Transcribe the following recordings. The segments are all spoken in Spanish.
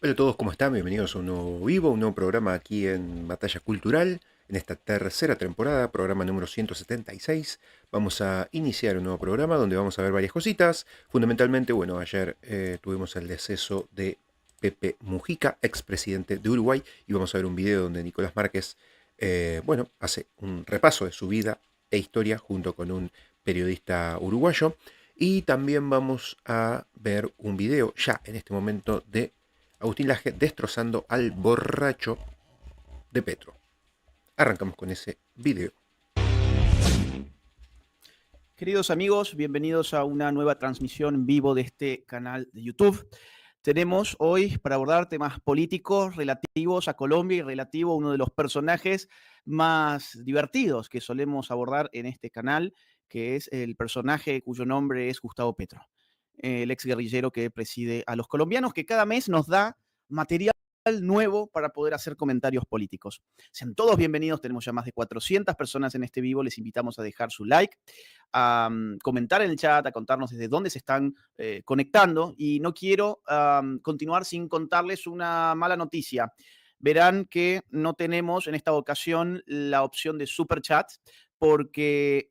Hola a todos, ¿cómo están? Bienvenidos a un nuevo vivo, un nuevo programa aquí en Batalla Cultural, en esta tercera temporada, programa número 176. Vamos a iniciar un nuevo programa donde vamos a ver varias cositas. Fundamentalmente, bueno, ayer tuvimos el deceso de Pepe Mujica, expresidente de Uruguay, y vamos a ver un video donde Nicolás Márquez, bueno, hace un repaso de su vida e historia junto con un periodista uruguayo. Y también vamos a ver un video ya en este momento de Agustín Laje destrozando al borracho de Petro. Arrancamos con ese video. Queridos amigos, bienvenidos a una nueva transmisión en vivo de este canal de YouTube. Tenemos hoy para abordar temas políticos relativos a Colombia y relativo a uno de los personajes más divertidos que solemos abordar en este canal, que es el personaje cuyo nombre es Gustavo Petro, el ex guerrillero que preside a los colombianos, que cada mes nos da material nuevo para poder hacer comentarios políticos. Sean todos bienvenidos, tenemos ya más de 400 personas en este vivo, les invitamos a dejar su like, a comentar en el chat, a contarnos desde dónde se están conectando, y no quiero continuar sin contarles una mala noticia. Verán que no tenemos en esta ocasión la opción de super chat porque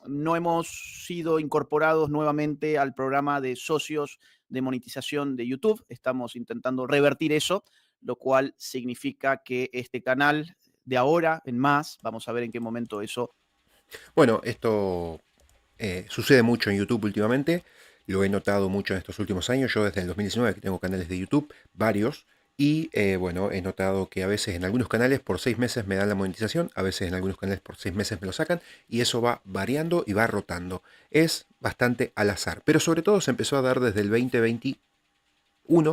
no hemos sido incorporados nuevamente al programa de socios de monetización de YouTube. Estamos intentando revertir eso, lo cual significa que este canal de ahora en más, vamos a ver en qué momento eso. Bueno, esto sucede mucho en YouTube últimamente. Lo he notado mucho en estos últimos años. Yo desde el 2019 que tengo canales de YouTube, varios. Y bueno, he notado que a veces en algunos canales por 6 meses me dan la monetización, a veces en algunos canales por 6 meses me lo sacan, y eso va variando y va rotando. Es bastante al azar, pero sobre todo se empezó a dar desde el 2021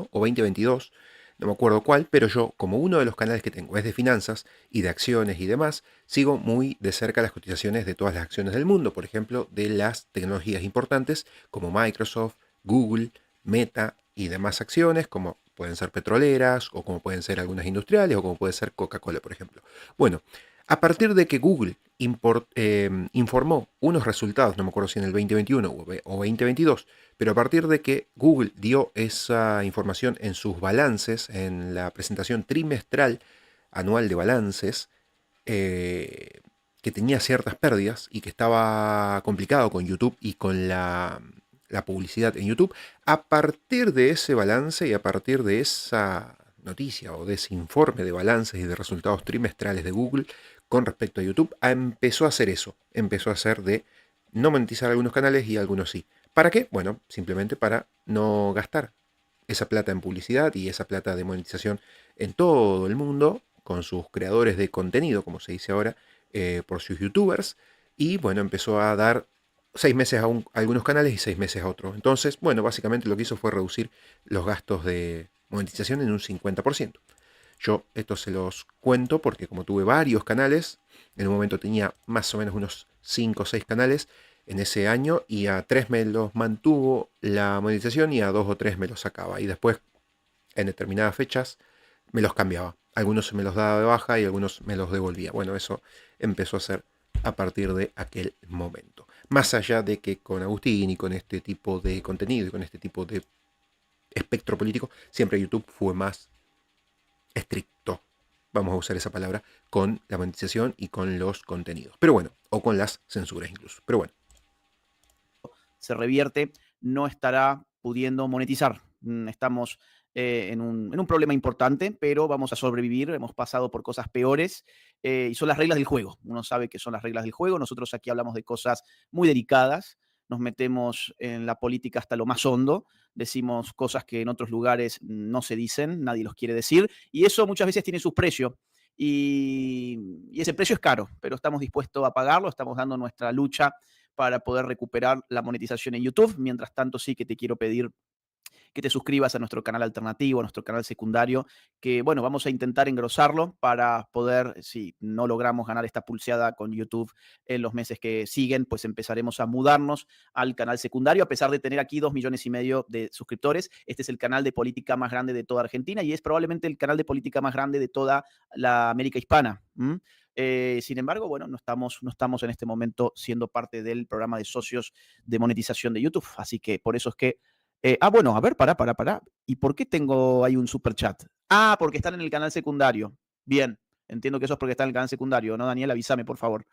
o 2022, no me acuerdo cuál, pero yo, como uno de los canales que tengo es de finanzas y de acciones y demás, sigo muy de cerca las cotizaciones de todas las acciones del mundo, por ejemplo, de las tecnologías importantes como Microsoft, Google, Meta y demás acciones, como pueden ser petroleras o como pueden ser algunas industriales o como puede ser Coca-Cola, por ejemplo. Bueno, a partir de que Google informó unos resultados, no me acuerdo si en el 2021 o 2022, pero a partir de que Google dio esa información en sus balances, en la presentación trimestral anual de balances, eh, que tenía ciertas pérdidas y que estaba complicado con YouTube y con la publicidad en YouTube, a partir de ese balance y a partir de esa noticia o de ese informe de balances y de resultados trimestrales de Google con respecto a YouTube, empezó a hacer eso, empezó a hacer de no monetizar algunos canales y algunos sí. ¿Para qué? Bueno, simplemente para no gastar esa plata en publicidad y esa plata de monetización en todo el mundo con sus creadores de contenido, como se dice ahora, por sus youtubers. Y bueno, empezó a dar 6 meses a algunos canales y 6 meses a otros. Entonces, bueno, básicamente lo que hizo fue reducir los gastos de monetización en un 50%. Yo esto se los cuento porque como tuve varios canales, en un momento tenía más o menos unos 5 o 6 canales en ese año y a 3 me los mantuvo la monetización y a 2 o 3 me los sacaba. Y después, en determinadas fechas, me los cambiaba. Algunos me los daba de baja y algunos me los devolvía. Bueno, eso empezó a ser a partir de aquel momento. Más allá de que con Agustín y con este tipo de contenido y con este tipo de espectro político, siempre YouTube fue más estricto, vamos a usar esa palabra, con la monetización y con los contenidos. Pero bueno, o con las censuras incluso. Pero bueno. Se revierte, no estará pudiendo monetizar. Estamos en un problema importante, pero vamos a sobrevivir. Hemos pasado por cosas peores y son las reglas del juego. Uno sabe que son las reglas del juego. Nosotros aquí hablamos de cosas muy delicadas. Nos metemos en la política hasta lo más hondo. Decimos cosas que en otros lugares no se dicen, nadie los quiere decir. Y eso muchas veces tiene su precio. Y ese precio es caro, pero estamos dispuestos a pagarlo. Estamos dando nuestra lucha para poder recuperar la monetización en YouTube. Mientras tanto, sí que te quiero pedir que te suscribas a nuestro canal alternativo, a nuestro canal secundario, que bueno, vamos a intentar engrosarlo para poder, si no logramos ganar esta pulseada con YouTube en los meses que siguen, pues empezaremos a mudarnos al canal secundario, a pesar de tener aquí 2,5 millones de suscriptores. Este es el canal de política más grande de toda Argentina y es probablemente el canal de política más grande de toda la América hispana. Sin embargo, bueno, no estamos en este momento siendo parte del programa de socios de monetización de YouTube. Así que por eso es que Bueno, a ver, pará. ¿Y por qué tengo ahí un super chat? Porque están en el canal secundario. Bien, entiendo que eso es porque está en el canal secundario, ¿no, Daniel? Avísame, por favor.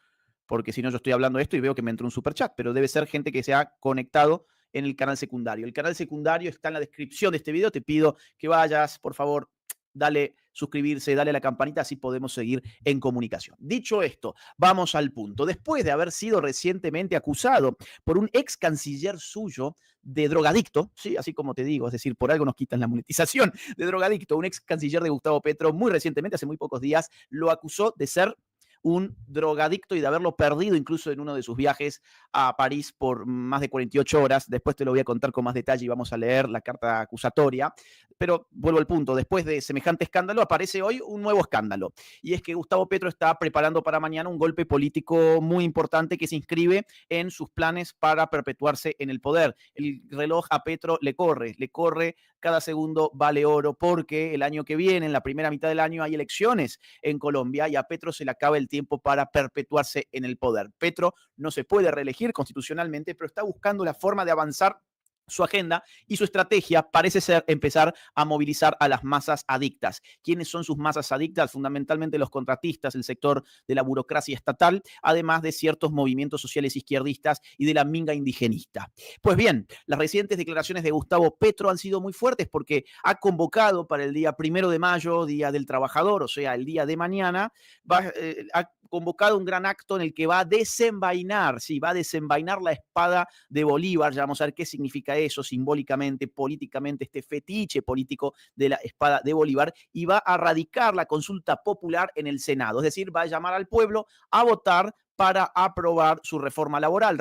Porque si no, yo estoy hablando de esto y veo que me entró un super chat, pero debe ser gente que se ha conectado en el canal secundario. El canal secundario está en la descripción de este video. Te pido que vayas, por favor, dale suscribirse, dale a la campanita, así podemos seguir en comunicación. Dicho esto, vamos al punto. Después de haber sido recientemente acusado por un ex canciller suyo de drogadicto, ¿sí? Así como te digo, es decir, por algo nos quitan la monetización de drogadicto, un ex canciller de Gustavo Petro, muy recientemente, hace muy pocos días, lo acusó de ser un drogadicto y de haberlo perdido incluso en uno de sus viajes a París por más de 48 horas. Después te lo voy a contar con más detalle y vamos a leer la carta acusatoria. Pero vuelvo al punto, después de semejante escándalo aparece hoy un nuevo escándalo. Y es que Gustavo Petro está preparando para mañana un golpe político muy importante que se inscribe en sus planes para perpetuarse en el poder. El reloj a Petro le corre, cada segundo vale oro porque el año que viene, en la primera mitad del año, hay elecciones en Colombia y a Petro se le acaba el tiempo para perpetuarse en el poder. Petro no se puede reelegir constitucionalmente, pero está buscando la forma de avanzar su agenda y su estrategia parece ser empezar a movilizar a las masas adictas. ¿Quiénes son sus masas adictas? Fundamentalmente los contratistas, el sector de la burocracia estatal, además de ciertos movimientos sociales izquierdistas y de la minga indigenista. Pues bien, las recientes declaraciones de Gustavo Petro han sido muy fuertes porque ha convocado para el día 1 de mayo, Día del Trabajador, o sea, el día de mañana, ha convocado un gran acto en el que va a desenvainar, sí, va a desenvainar la espada de Bolívar. Ya vamos a ver qué significa eso simbólicamente, políticamente, este fetiche político de la espada de Bolívar, y va a radicar la consulta popular en el Senado. Es decir, va a llamar al pueblo a votar para aprobar su reforma laboral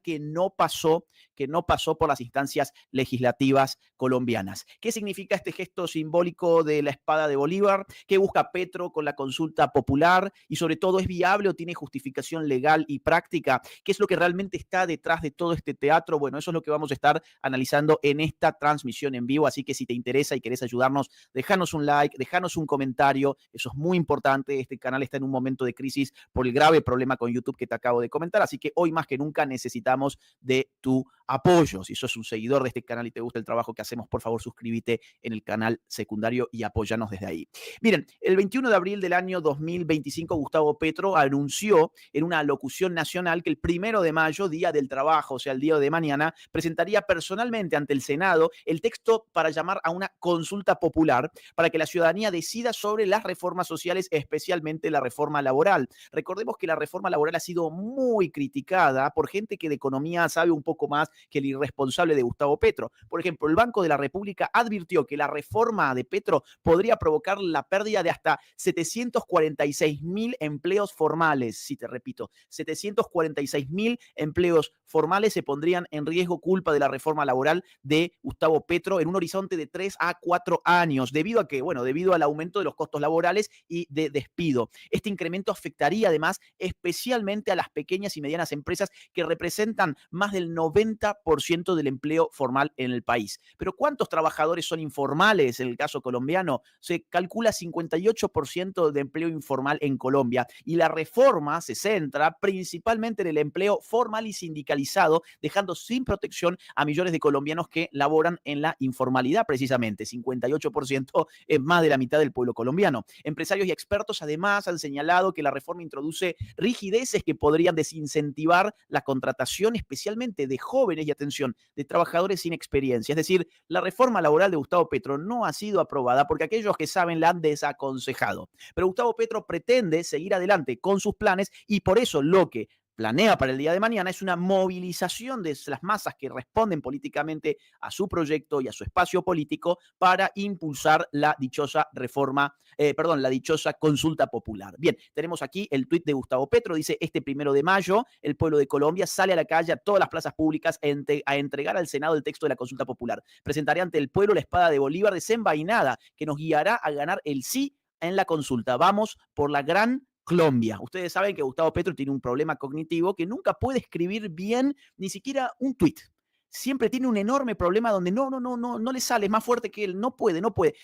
que no pasó por las instancias legislativas colombianas. ¿Qué significa este gesto simbólico de la espada de Bolívar? ¿Qué busca Petro con la consulta popular? Y sobre todo, ¿es viable o tiene justificación legal y práctica? ¿Qué es lo que realmente está detrás de todo este teatro? Bueno, eso es lo que vamos a estar analizando en esta transmisión en vivo, así que si te interesa y querés ayudarnos, déjanos un like, déjanos un comentario, eso es muy importante. Este canal está en un momento de crisis por el grave problema con YouTube que te acabo de comentar, así que hoy más que nunca necesitamos de tu apoyo. Si sos un seguidor de este canal y te gusta el trabajo que hacemos, por favor suscríbete en el canal secundario y apóyanos desde ahí. Miren, el 21 de abril del año 2025, Gustavo Petro anunció en una alocución nacional que el 1 de mayo, Día del Trabajo, o sea, el día de mañana, presentaría personalmente ante el Senado el texto para llamar a una consulta popular para que la ciudadanía decida sobre las reformas sociales, especialmente la reforma laboral. Recordemos que la reforma laboral ha sido muy criticada por gente que de economía sabe un poco más que el irresponsable de Gustavo Petro. Por ejemplo, el Banco de la República advirtió que la reforma de Petro podría provocar la pérdida de hasta 746.000 empleos formales. Sí, te repito, 746.000 empleos formales se pondrían en riesgo culpa de la reforma laboral de Gustavo Petro en un horizonte de 3 a 4 años. ¿Debido a qué? Bueno, debido al aumento de los costos laborales y de despido. Este incremento afectaría además especialmente a las pequeñas y medianas empresas que representan más del 90% del empleo formal en el país. Pero ¿cuántos trabajadores son informales en el caso colombiano? Se calcula 58% de empleo informal en Colombia y la reforma se centra principalmente en el empleo formal y sindicalizado, dejando sin protección a millones de colombianos que laboran en la informalidad precisamente. 58% es más de la mitad del pueblo colombiano. Empresarios y expertos además han señalado que la reforma introduce rigideces que podrían desincentivar la contratación, especialmente de jóvenes y, atención, de trabajadores sin experiencia. Es decir, la reforma laboral de Gustavo Petro no ha sido aprobada porque aquellos que saben la han desaconsejado. Pero Gustavo Petro pretende seguir adelante con sus planes y por eso lo que planea para el día de mañana es una movilización de las masas que responden políticamente a su proyecto y a su espacio político para impulsar la dichosa la dichosa consulta popular. Bien, tenemos aquí el tuit de Gustavo Petro, dice: este 1 de mayo, el pueblo de Colombia sale a la calle, a todas las plazas públicas, a entregar al Senado el texto de la consulta popular. Presentaré ante el pueblo la espada de Bolívar desenvainada que nos guiará a ganar el sí en la consulta. Vamos por la gran Colombia. Ustedes saben que Gustavo Petro tiene un problema cognitivo que nunca puede escribir bien ni siquiera un tuit. siempre tiene un enorme problema donde no le sale, es más fuerte que él, no puede.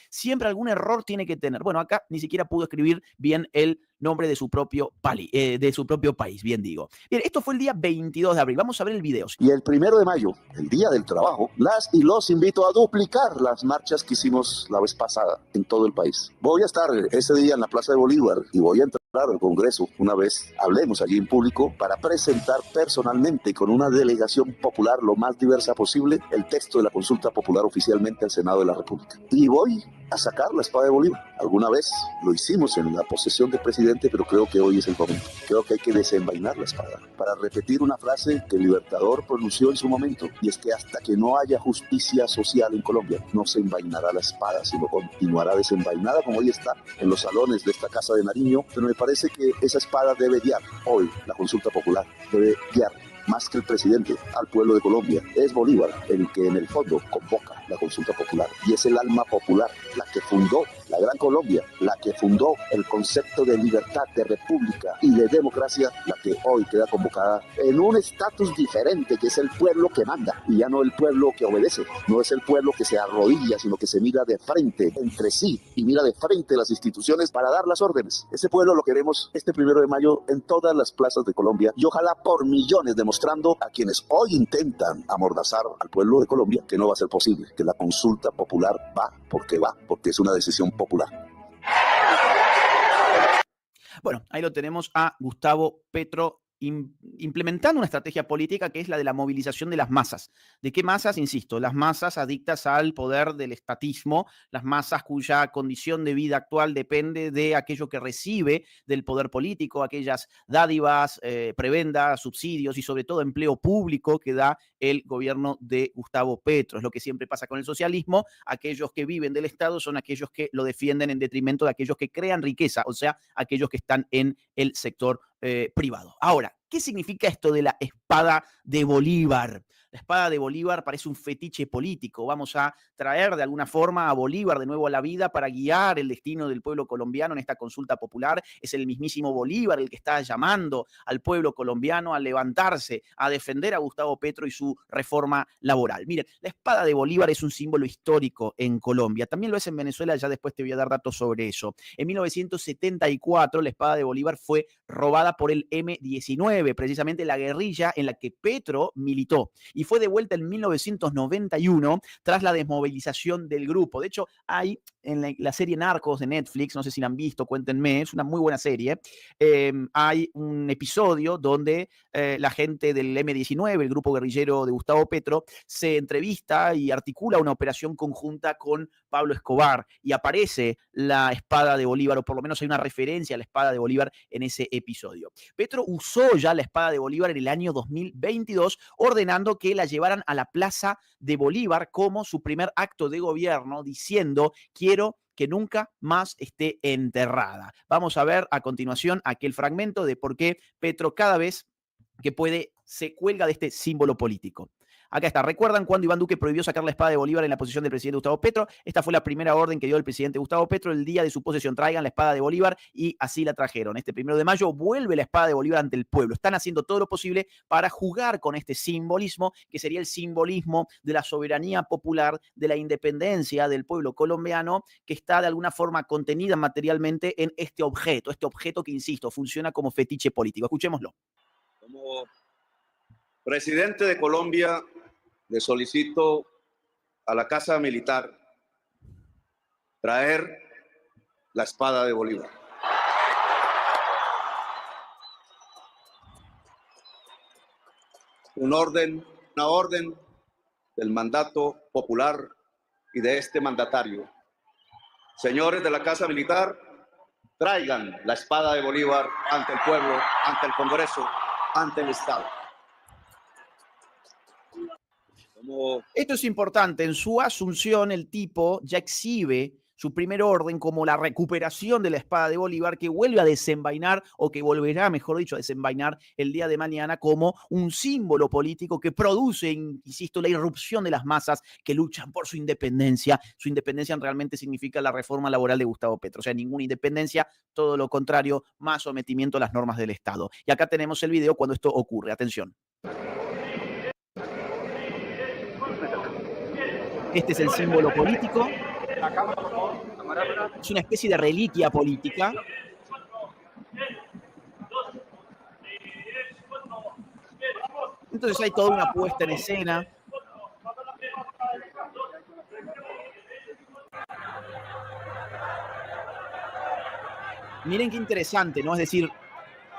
Siempre algún error tiene que tener. Bueno, acá ni siquiera pudo escribir bien el nombre de su propio país, bien digo. Bien, esto fue el día 22 de abril. Vamos a ver el video. Y el 1 de mayo, el Día del Trabajo, las y los invito a duplicar las marchas que hicimos la vez pasada en todo el país. Voy a estar ese día en la Plaza de Bolívar y voy a entrar al Congreso una vez hablemos allí en público para presentar personalmente y con una delegación popular lo más diversa posible el texto de la consulta popular oficialmente al Senado de la República. Y voy a sacar la espada de Bolívar. Alguna vez lo hicimos en la posesión del presidente, pero creo que hoy es el momento. Creo que hay que desenvainar la espada para repetir una frase que el Libertador pronunció en su momento, y es que hasta que no haya justicia social en Colombia, no se envainará la espada, sino continuará desenvainada como hoy está en los salones de esta Casa de Nariño. Pero me parece que esa espada debe guiar hoy la consulta popular, debe guiar más que el presidente al pueblo de Colombia. Es Bolívar el que en el fondo convoca la consulta popular y es el alma popular la que fundó la Gran Colombia, la que fundó el concepto de libertad, de república y de democracia, la que hoy queda convocada en un estatus diferente, que es el pueblo que manda y ya no el pueblo que obedece. No es el pueblo que se arrodilla, sino que se mira de frente entre sí y mira de frente las instituciones para dar las órdenes. Ese pueblo lo queremos este 1 de mayo en todas las plazas de Colombia y ojalá por millones, demostrando a quienes hoy intentan amordazar al pueblo de Colombia que no va a ser posible, que la consulta popular va, porque es una decisión popular. Bueno, ahí lo tenemos a Gustavo Petro implementando una estrategia política que es la de la movilización de las masas. ¿De qué masas? Insisto, las masas adictas al poder del estatismo, las masas cuya condición de vida actual depende de aquello que recibe del poder político, aquellas dádivas, prebendas, subsidios y sobre todo empleo público que da el gobierno de Gustavo Petro. Es lo que siempre pasa con el socialismo. Aquellos que viven del Estado son aquellos que lo defienden en detrimento de aquellos que crean riqueza, o sea, aquellos que están en el sector privado. Ahora, ¿qué significa esto de la espada de Bolívar? La espada de Bolívar parece un fetiche político. Vamos a traer de alguna forma a Bolívar de nuevo a la vida para guiar el destino del pueblo colombiano en esta consulta popular. Es el mismísimo Bolívar el que está llamando al pueblo colombiano a levantarse, a defender a Gustavo Petro y su reforma laboral. Miren, la espada de Bolívar es un símbolo histórico en Colombia. También lo es en Venezuela, ya después te voy a dar datos sobre eso. En 1974, la espada de Bolívar fue robada por el M-19, precisamente la guerrilla en la que Petro militó, y fue devuelta en 1991 tras la desmovilización del grupo. De hecho, hay en la serie Narcos de Netflix, no sé si la han visto, cuéntenme, es una muy buena serie, hay un episodio donde la gente del M-19, el grupo guerrillero de Gustavo Petro, se entrevista y articula una operación conjunta con Pablo Escobar y aparece la espada de Bolívar, o por lo menos hay una referencia a la espada de Bolívar en ese episodio. Petro usó ya la espada de Bolívar en el año 2022, ordenando que la llevaran a la Plaza de Bolívar como su primer acto de gobierno, diciendo: quiero que nunca más esté enterrada. Vamos a ver a continuación aquel fragmento de por qué Petro cada vez que puede se cuelga de este símbolo político. Acá está. ¿Recuerdan cuando Iván Duque prohibió sacar la espada de Bolívar en la posesión del presidente Gustavo Petro? Esta fue la primera orden que dio el presidente Gustavo Petro el día de su posesión. Traigan la espada de Bolívar, y así la trajeron. Este 1 de mayo vuelve la espada de Bolívar ante el pueblo. Están haciendo todo lo posible para jugar con este simbolismo, que sería el simbolismo de la soberanía popular, de la independencia del pueblo colombiano, que está de alguna forma contenida materialmente en este objeto que, insisto, funciona como fetiche político. Escuchémoslo. Como presidente de Colombia, le solicito a la Casa Militar traer la espada de Bolívar. Una orden del mandato popular y de este mandatario. Señores de la Casa Militar, traigan la espada de Bolívar ante el pueblo, ante el Congreso, ante el Estado. Esto es importante. En su asunción, el tipo ya exhibe su primer orden como la recuperación de la espada de Bolívar, que vuelve a desenvainar, o que volverá, mejor dicho, a desenvainar el día de mañana como un símbolo político que produce, insisto, la irrupción de las masas que luchan por su independencia. Su independencia realmente significa la reforma laboral de Gustavo Petro. O sea, ninguna independencia, todo lo contrario, más sometimiento a las normas del Estado. Y acá tenemos el video cuando esto ocurre. Atención. Este es el símbolo político. Es una especie de reliquia política. Entonces hay toda una puesta en escena. Miren qué interesante, ¿no? Es decir,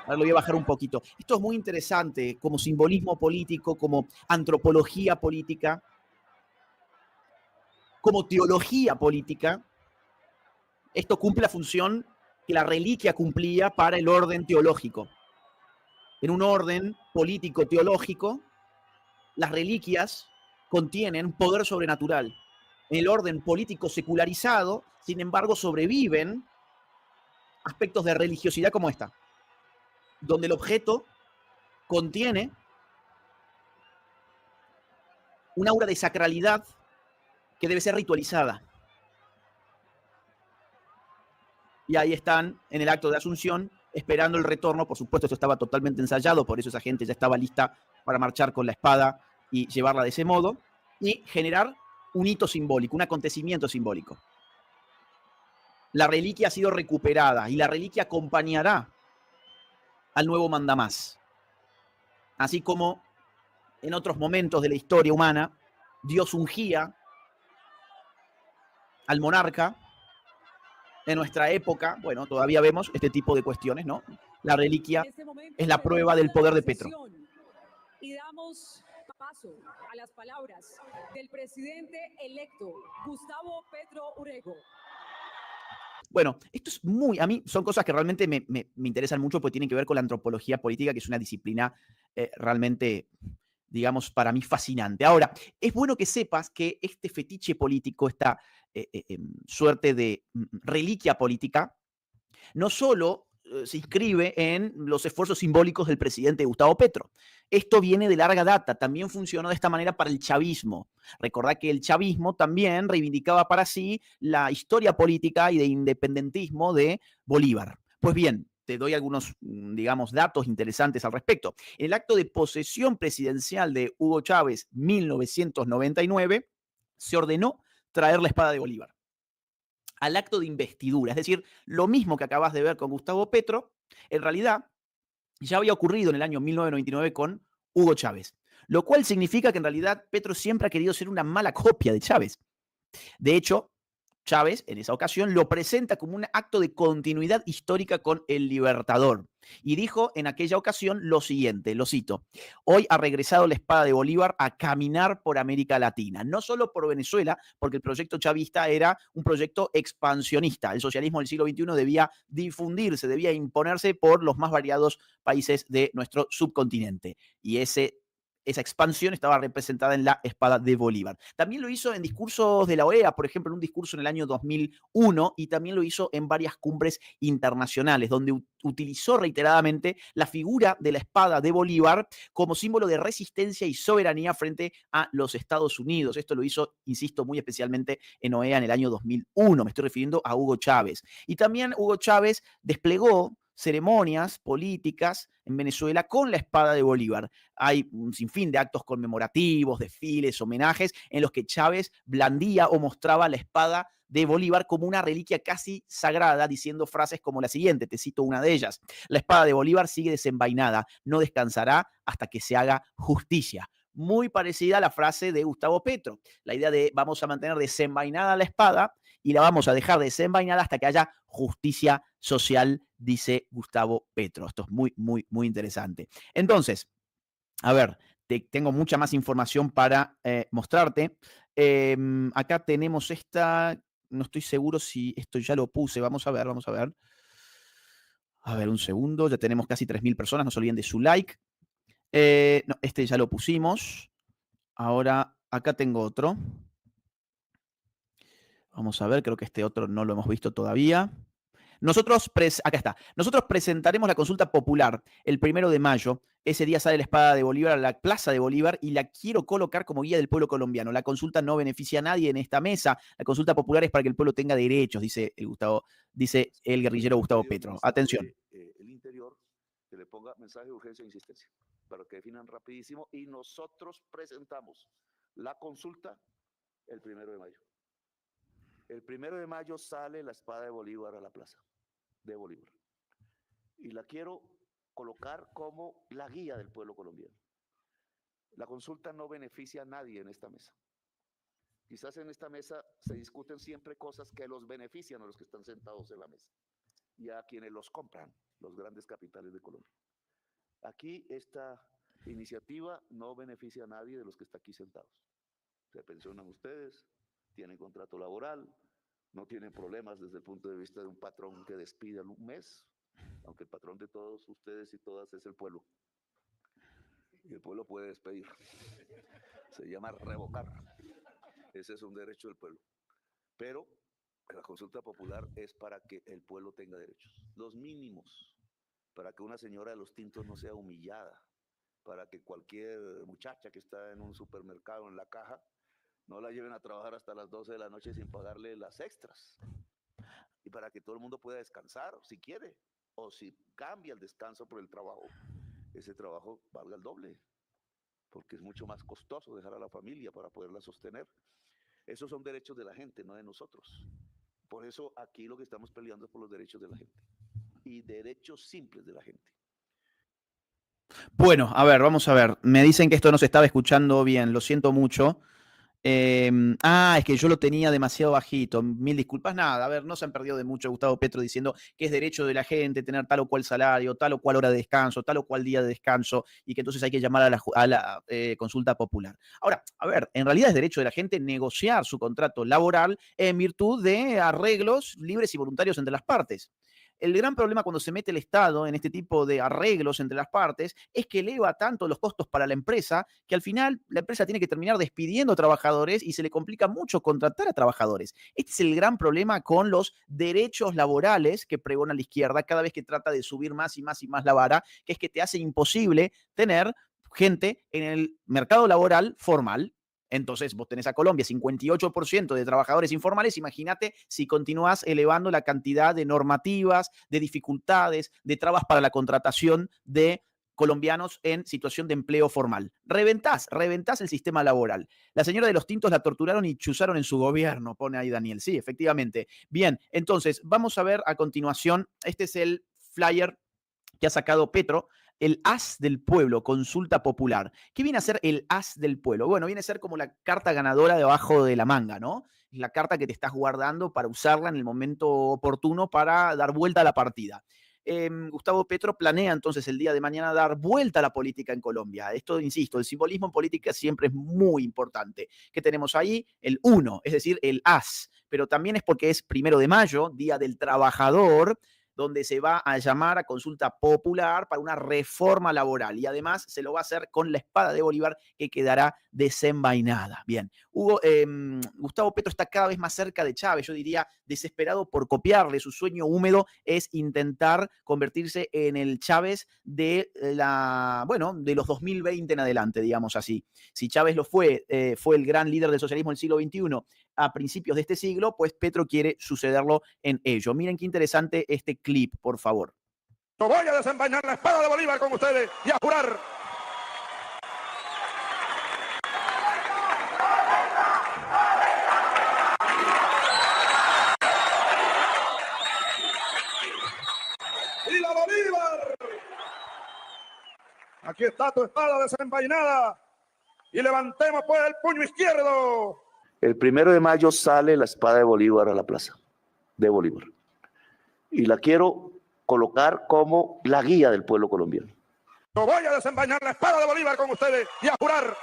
ahora lo voy a bajar un poquito. Esto es muy interesante como simbolismo político, como antropología política, como teología política. Esto cumple la función que la reliquia cumplía para el orden teológico. En un orden político teológico, las reliquias contienen poder sobrenatural. En el orden político secularizado, sin embargo, sobreviven aspectos de religiosidad como esta, donde el objeto contiene un aura de sacralidad que debe ser ritualizada. Y ahí están en el acto de Asunción, esperando el retorno. Por supuesto, esto estaba totalmente ensayado, por eso esa gente ya estaba lista para marchar con la espada y llevarla de ese modo, y generar un hito simbólico, un acontecimiento simbólico. La reliquia ha sido recuperada y la reliquia acompañará al nuevo mandamás. Así como en otros momentos de la historia humana, Dios ungía al monarca. En nuestra época, bueno, todavía vemos este tipo de cuestiones, ¿no? La reliquia es la prueba del poder de Petro. Y damos paso a las palabras del presidente electo, Gustavo Petro Urrego. Bueno, esto es muy, a mí son cosas que realmente me interesan mucho porque tienen que ver con la antropología política, que es una disciplina realmente, digamos, para mí fascinante. Ahora, es bueno que sepas que este fetiche político, esta suerte de reliquia política, no solo se inscribe en los esfuerzos simbólicos del presidente Gustavo Petro. Esto viene de larga data, también funcionó de esta manera para el chavismo. Recordad que el chavismo también reivindicaba para sí la historia política y de independentismo de Bolívar. Pues bien, te doy algunos, digamos, datos interesantes al respecto. En el acto de posesión presidencial de Hugo Chávez, 1999, se ordenó traer la espada de Bolívar al acto de investidura. Es decir, lo mismo que acabas de ver con Gustavo Petro, en realidad ya había ocurrido en el año 1999 con Hugo Chávez. Lo cual significa que en realidad Petro siempre ha querido ser una mala copia de Chávez. De hecho, Chávez, en esa ocasión, lo presenta como un acto de continuidad histórica con el Libertador. Y dijo en aquella ocasión lo siguiente, lo cito: hoy ha regresado la espada de Bolívar a caminar por América Latina, no solo por Venezuela, porque el proyecto chavista era un proyecto expansionista. El socialismo del siglo XXI debía difundirse, debía imponerse por los más variados países de nuestro subcontinente. Y esa expansión estaba representada en la espada de Bolívar. También lo hizo en discursos de la OEA, por ejemplo, en un discurso en el año 2001, y también lo hizo en varias cumbres internacionales, donde utilizó reiteradamente la figura de la espada de Bolívar como símbolo de resistencia y soberanía frente a los Estados Unidos. Esto lo hizo, insisto, muy especialmente en OEA en el año 2001. Me estoy refiriendo a Hugo Chávez. Y también Hugo Chávez desplegó ceremonias políticas en Venezuela con la espada de Bolívar. Hay un sinfín de actos conmemorativos, desfiles, homenajes, en los que Chávez blandía o mostraba la espada de Bolívar como una reliquia casi sagrada, diciendo frases como la siguiente, te cito una de ellas: la espada de Bolívar sigue desenvainada, no descansará hasta que se haga justicia. Muy parecida a la frase de Gustavo Petro, la idea de vamos a mantener desenvainada la espada y la vamos a dejar desenvainada hasta que haya justicia social, dice Gustavo Petro. Esto es muy, muy, muy interesante. Entonces, a ver, tengo mucha más información para mostrarte. Acá tenemos esta, no estoy seguro si esto ya lo puse, vamos a ver, vamos a ver. A ver, un segundo, ya tenemos casi 3.000 personas, no se olviden de su like. No, este ya lo pusimos. Ahora, acá tengo otro. Vamos a ver, creo que este otro no lo hemos visto todavía. Acá está. Nosotros presentaremos la consulta popular el 1 de mayo. Ese día sale la espada de Bolívar a la Plaza de Bolívar y la quiero colocar como guía del pueblo colombiano. La consulta no beneficia a nadie en esta mesa. La consulta popular es para que el pueblo tenga derechos, dice el guerrillero Gustavo Petro. Atención. El interior que le ponga mensaje de urgencia e insistencia para que definan rapidísimo y nosotros presentamos la consulta El 1 de mayo. El 1 de mayo sale la espada de Bolívar a la plaza de Bolívar. Y la quiero colocar como la guía del pueblo colombiano. La consulta no beneficia a nadie en esta mesa. Quizás en esta mesa se discuten siempre cosas que los benefician a los que están sentados en la mesa y a quienes los compran, los grandes capitales de Colombia. Aquí esta iniciativa no beneficia a nadie de los que están aquí sentados. Se pensionan ustedes, tienen contrato laboral, no tienen problemas desde el punto de vista de un patrón que despide en un mes, aunque el patrón de todos ustedes y todas es el pueblo. Y el pueblo puede despedir. Se llama revocar. Ese es un derecho del pueblo. Pero la consulta popular es para que el pueblo tenga derechos, los mínimos, para que una señora de los tintos no sea humillada, para que cualquier muchacha que está en un supermercado en la caja no la lleven a trabajar hasta las 12 de la noche sin pagarle las extras, y para que todo el mundo pueda descansar si quiere, o si cambia el descanso por el trabajo, ese trabajo valga el doble, porque es mucho más costoso dejar a la familia para poderla sostener. Esos son derechos de la gente, no de nosotros. Por eso aquí lo que estamos peleando es por los derechos de la gente y derechos simples de la gente. Bueno, a ver, vamos a ver. Me dicen que esto no se estaba escuchando bien, lo siento mucho. Es que yo lo tenía demasiado bajito. Mil disculpas. Nada, a ver, no se han perdido de mucho Gustavo Petro diciendo que es derecho de la gente tener tal o cual salario, tal o cual hora de descanso, tal o cual día de descanso y que entonces hay que llamar a la consulta popular. Ahora, a ver, en realidad es derecho de la gente negociar su contrato laboral en virtud de arreglos libres y voluntarios entre las partes. El gran problema cuando se mete el Estado en este tipo de arreglos entre las partes es que eleva tanto los costos para la empresa que al final la empresa tiene que terminar despidiendo trabajadores y se le complica mucho contratar a trabajadores. Este es el gran problema con los derechos laborales que pregona la izquierda cada vez que trata de subir más y más y más la vara, que es que te hace imposible tener gente en el mercado laboral formal. Entonces, vos tenés a Colombia 58% de trabajadores informales. Imagínate si continúas elevando la cantidad de normativas, de dificultades, de trabas para la contratación de colombianos en situación de empleo formal. Reventás el sistema laboral. La señora de los tintos la torturaron y chuzaron en su gobierno, pone ahí Daniel. Sí, efectivamente. Bien, entonces, vamos a ver a continuación. Este es el flyer que ha sacado Petro, el as del pueblo, consulta popular. ¿Qué viene a ser el as del pueblo? Bueno, viene a ser como la carta ganadora debajo de la manga, ¿no? Es la carta que te estás guardando para usarla en el momento oportuno para dar vuelta a la partida. Gustavo Petro planea entonces el día de mañana dar vuelta a la política en Colombia. Esto, insisto, el simbolismo en política siempre es muy importante. ¿Qué tenemos ahí? El 1, es decir, el as. Pero también es porque es 1 de mayo, Día del Trabajador, donde se va a llamar a consulta popular para una reforma laboral y además se lo va a hacer con la espada de Bolívar que quedará desenvainada. Bien, Gustavo Petro está cada vez más cerca de Chávez, yo diría desesperado por copiarle. Su sueño húmedo es intentar convertirse en el Chávez de de los 2020 en adelante, digamos así. Si Chávez lo fue el gran líder del socialismo del siglo XXI a principios de este siglo, pues Petro quiere sucederlo en ello. Miren qué interesante este clip, por favor. Yo voy a desenvainar la espada de Bolívar con ustedes y a jurar. ¡Viva Bolívar! Aquí está tu espada desenvainada y levantemos pues el puño izquierdo. El 1 de mayo sale la espada de Bolívar a la plaza de Bolívar. Y la quiero colocar como la guía del pueblo colombiano. Yo voy a desenvainar la espada de Bolívar con ustedes y a jurar.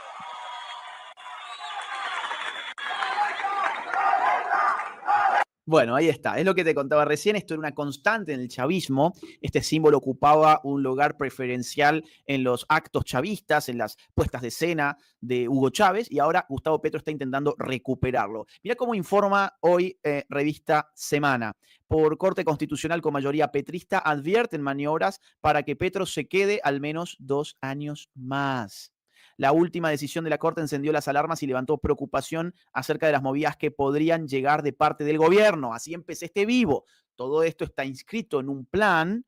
Bueno, ahí está. Es lo que te contaba recién. Esto era una constante en el chavismo. Este símbolo ocupaba un lugar preferencial en los actos chavistas, en las puestas de escena de Hugo Chávez, y ahora Gustavo Petro está intentando recuperarlo. Mira cómo informa hoy revista Semana. Por Corte Constitucional con mayoría petrista advierten maniobras para que Petro se quede al menos 2 años más. La última decisión de la Corte encendió las alarmas y levantó preocupación acerca de las movidas que podrían llegar de parte del gobierno. Así empecé este vivo. Todo esto está inscrito en un plan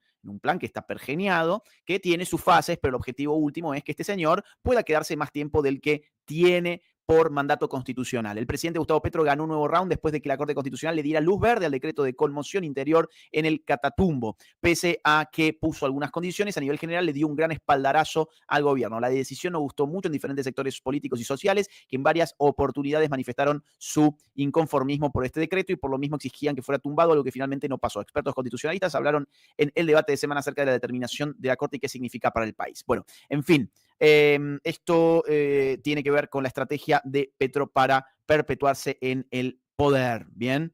que está pergeniado, que tiene sus fases, pero el objetivo último es que este señor pueda quedarse más tiempo del que tiene por mandato constitucional. El presidente Gustavo Petro ganó un nuevo round después de que la Corte Constitucional le diera luz verde al decreto de conmoción interior en el Catatumbo, pese a que puso algunas condiciones. A nivel general le dio un gran espaldarazo al gobierno. La decisión no gustó mucho en diferentes sectores políticos y sociales, que en varias oportunidades manifestaron su inconformismo por este decreto y por lo mismo exigían que fuera tumbado, algo que finalmente no pasó. Expertos constitucionalistas hablaron en el debate de semana acerca de la determinación de la Corte y qué significa para el país. Bueno, en fin, esto tiene que ver con la estrategia de Petro para perpetuarse en el poder. Bien,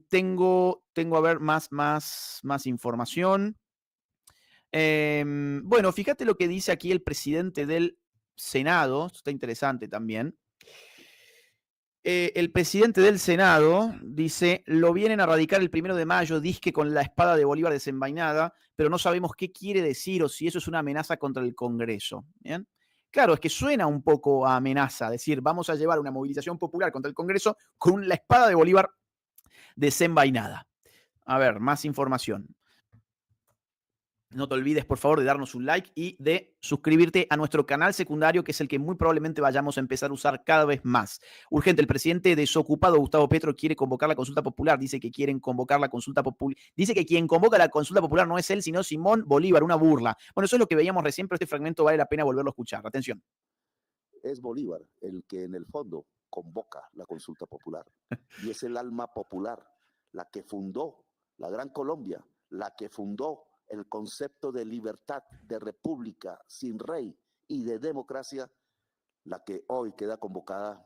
tengo a ver más información. Bueno, fíjate lo que dice aquí el presidente del Senado, esto está interesante también. El presidente del Senado dice, lo vienen a radicar el 1 de mayo, disque con la espada de Bolívar desenvainada, pero no sabemos qué quiere decir o si eso es una amenaza contra el Congreso. ¿Bien? Claro, es que suena un poco a amenaza, decir, vamos a llevar una movilización popular contra el Congreso con la espada de Bolívar desenvainada. A ver, más información. No te olvides, por favor, de darnos un like y de suscribirte a nuestro canal secundario, que es el que muy probablemente vayamos a empezar a usar cada vez más. Urgente, el presidente desocupado Gustavo Petro quiere convocar la consulta popular. Dice que quieren convocar la consulta popular. Dice que quien convoca la consulta popular no es él, sino Simón Bolívar, una burla. Bueno, eso es lo que veíamos recién, pero este fragmento vale la pena volverlo a escuchar. Atención. Es Bolívar el que en el fondo convoca la consulta popular. Y es el alma popular, la que fundó la Gran Colombia, la que fundó el concepto de libertad, de república sin rey y de democracia, la que hoy queda convocada.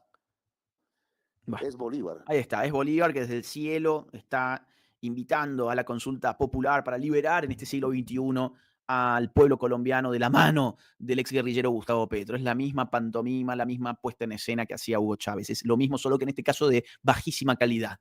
Bueno, es Bolívar. Ahí está, es Bolívar que desde el cielo está invitando a la consulta popular para liberar en este siglo XXI al pueblo colombiano de la mano del exguerrillero Gustavo Petro. Es la misma pantomima, la misma puesta en escena que hacía Hugo Chávez. Es lo mismo, solo que en este caso de bajísima calidad.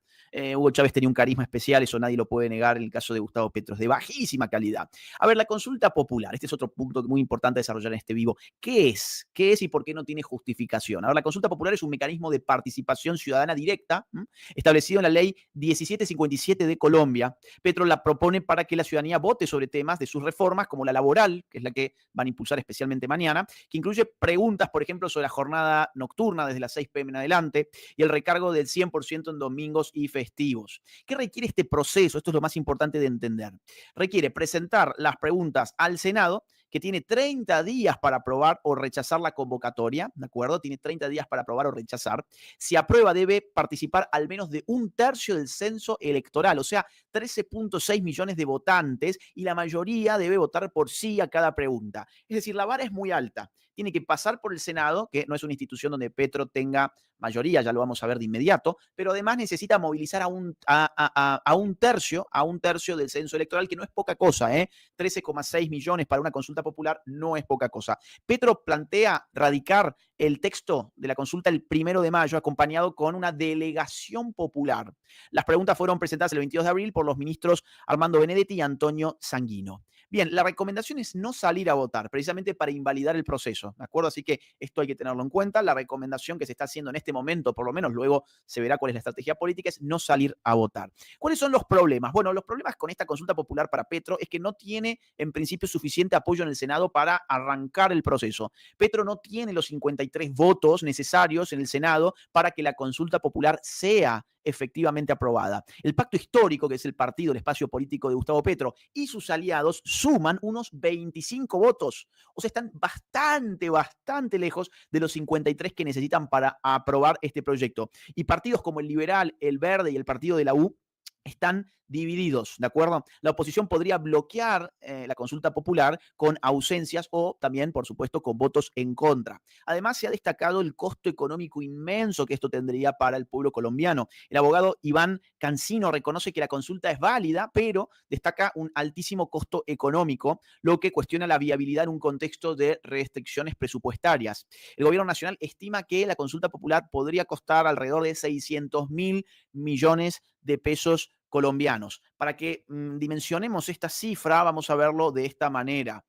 Hugo Chávez tenía un carisma especial, eso nadie lo puede negar. En el caso de Gustavo Petro es de bajísima calidad. A ver, la consulta popular, este es otro punto muy importante a desarrollar en este vivo. ¿Qué es? ¿Qué es y por qué no tiene justificación? A ver, la consulta popular es un mecanismo de participación ciudadana directa, establecido en la ley 1757 de Colombia. Petro la propone para que la ciudadanía vote sobre temas de sus reformas, como la laboral, que es la que van a impulsar especialmente mañana, que incluye preguntas, por ejemplo, sobre la jornada nocturna desde las 6 p.m. en adelante y el recargo del 100% en domingos y festivos. ¿Qué requiere este proceso? Esto es lo más importante de entender. Requiere presentar las preguntas al Senado, que tiene 30 días para aprobar o rechazar la convocatoria, ¿de acuerdo? Tiene 30 días para aprobar o rechazar. Si aprueba, debe participar al menos de 1/3 del censo electoral, o sea, 13.6 millones de votantes, y la mayoría debe votar por sí a cada pregunta. Es decir, la vara es muy alta. Tiene que pasar por el Senado, que no es una institución donde Petro tenga mayoría, ya lo vamos a ver de inmediato, pero además necesita movilizar a un tercio del censo electoral, que no es poca cosa, ¿eh? 13,6 millones para una consulta popular no es poca cosa. Petro plantea radicar el texto de la consulta el 1 de mayo, acompañado con una delegación popular. Las preguntas fueron presentadas el 22 de abril por los ministros Armando Benedetti y Antonio Sanguino. Bien, la recomendación es no salir a votar, precisamente para invalidar el proceso, ¿de acuerdo? Así que esto hay que tenerlo en cuenta. La recomendación que se está haciendo en este momento, por lo menos luego se verá cuál es la estrategia política, es no salir a votar. ¿Cuáles son los problemas? Bueno, los problemas con esta consulta popular para Petro es que no tiene, en principio, suficiente apoyo en el Senado para arrancar el proceso. Petro no tiene los 53 votos necesarios en el Senado para que la consulta popular sea efectivamente aprobada. El pacto histórico, que es el partido, el espacio político de Gustavo Petro, y sus aliados suman unos 25 votos. O sea, están bastante lejos de los 53 que necesitan para aprobar este proyecto. Y partidos como el Liberal, el Verde y el Partido de la U están divididos, ¿de acuerdo? La oposición podría bloquear la consulta popular con ausencias o también, por supuesto, con votos en contra. Además, se ha destacado el costo económico inmenso que esto tendría para el pueblo colombiano. El abogado Iván Cancino reconoce que la consulta es válida, pero destaca un altísimo costo económico, lo que cuestiona la viabilidad en un contexto de restricciones presupuestarias. El gobierno nacional estima que la consulta popular podría costar alrededor de 600.000 millones de pesos colombianos. Para que dimensionemos esta cifra, vamos a verlo de esta manera.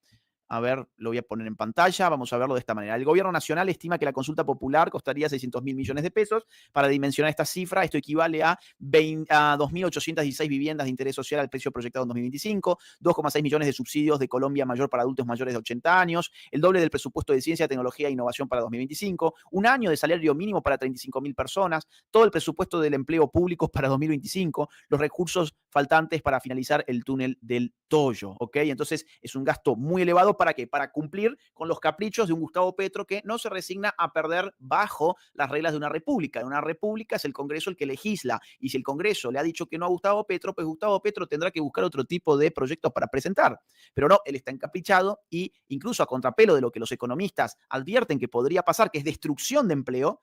A ver, lo voy a poner en pantalla, vamos a verlo de esta manera. El gobierno nacional estima que la consulta popular costaría 600.000 millones de pesos. Para dimensionar esta cifra, esto equivale a 2.816 viviendas de interés social al precio proyectado en 2025, 2,6 millones de subsidios de Colombia Mayor para adultos mayores de 80 años, el doble del presupuesto de ciencia, tecnología e innovación para 2025, un año de salario mínimo para 35.000 personas, todo el presupuesto del empleo público para 2025, los recursos faltantes para finalizar el túnel del Toyo, ¿ok? Entonces es un gasto muy elevado. ¿Para qué? Para cumplir con los caprichos de un Gustavo Petro que no se resigna a perder bajo las reglas de una república. En una república es el Congreso el que legisla, y si el Congreso le ha dicho que no a Gustavo Petro, pues Gustavo Petro tendrá que buscar otro tipo de proyectos para presentar. Pero no, él está encaprichado, y incluso a contrapelo de lo que los economistas advierten que podría pasar, que es destrucción de empleo,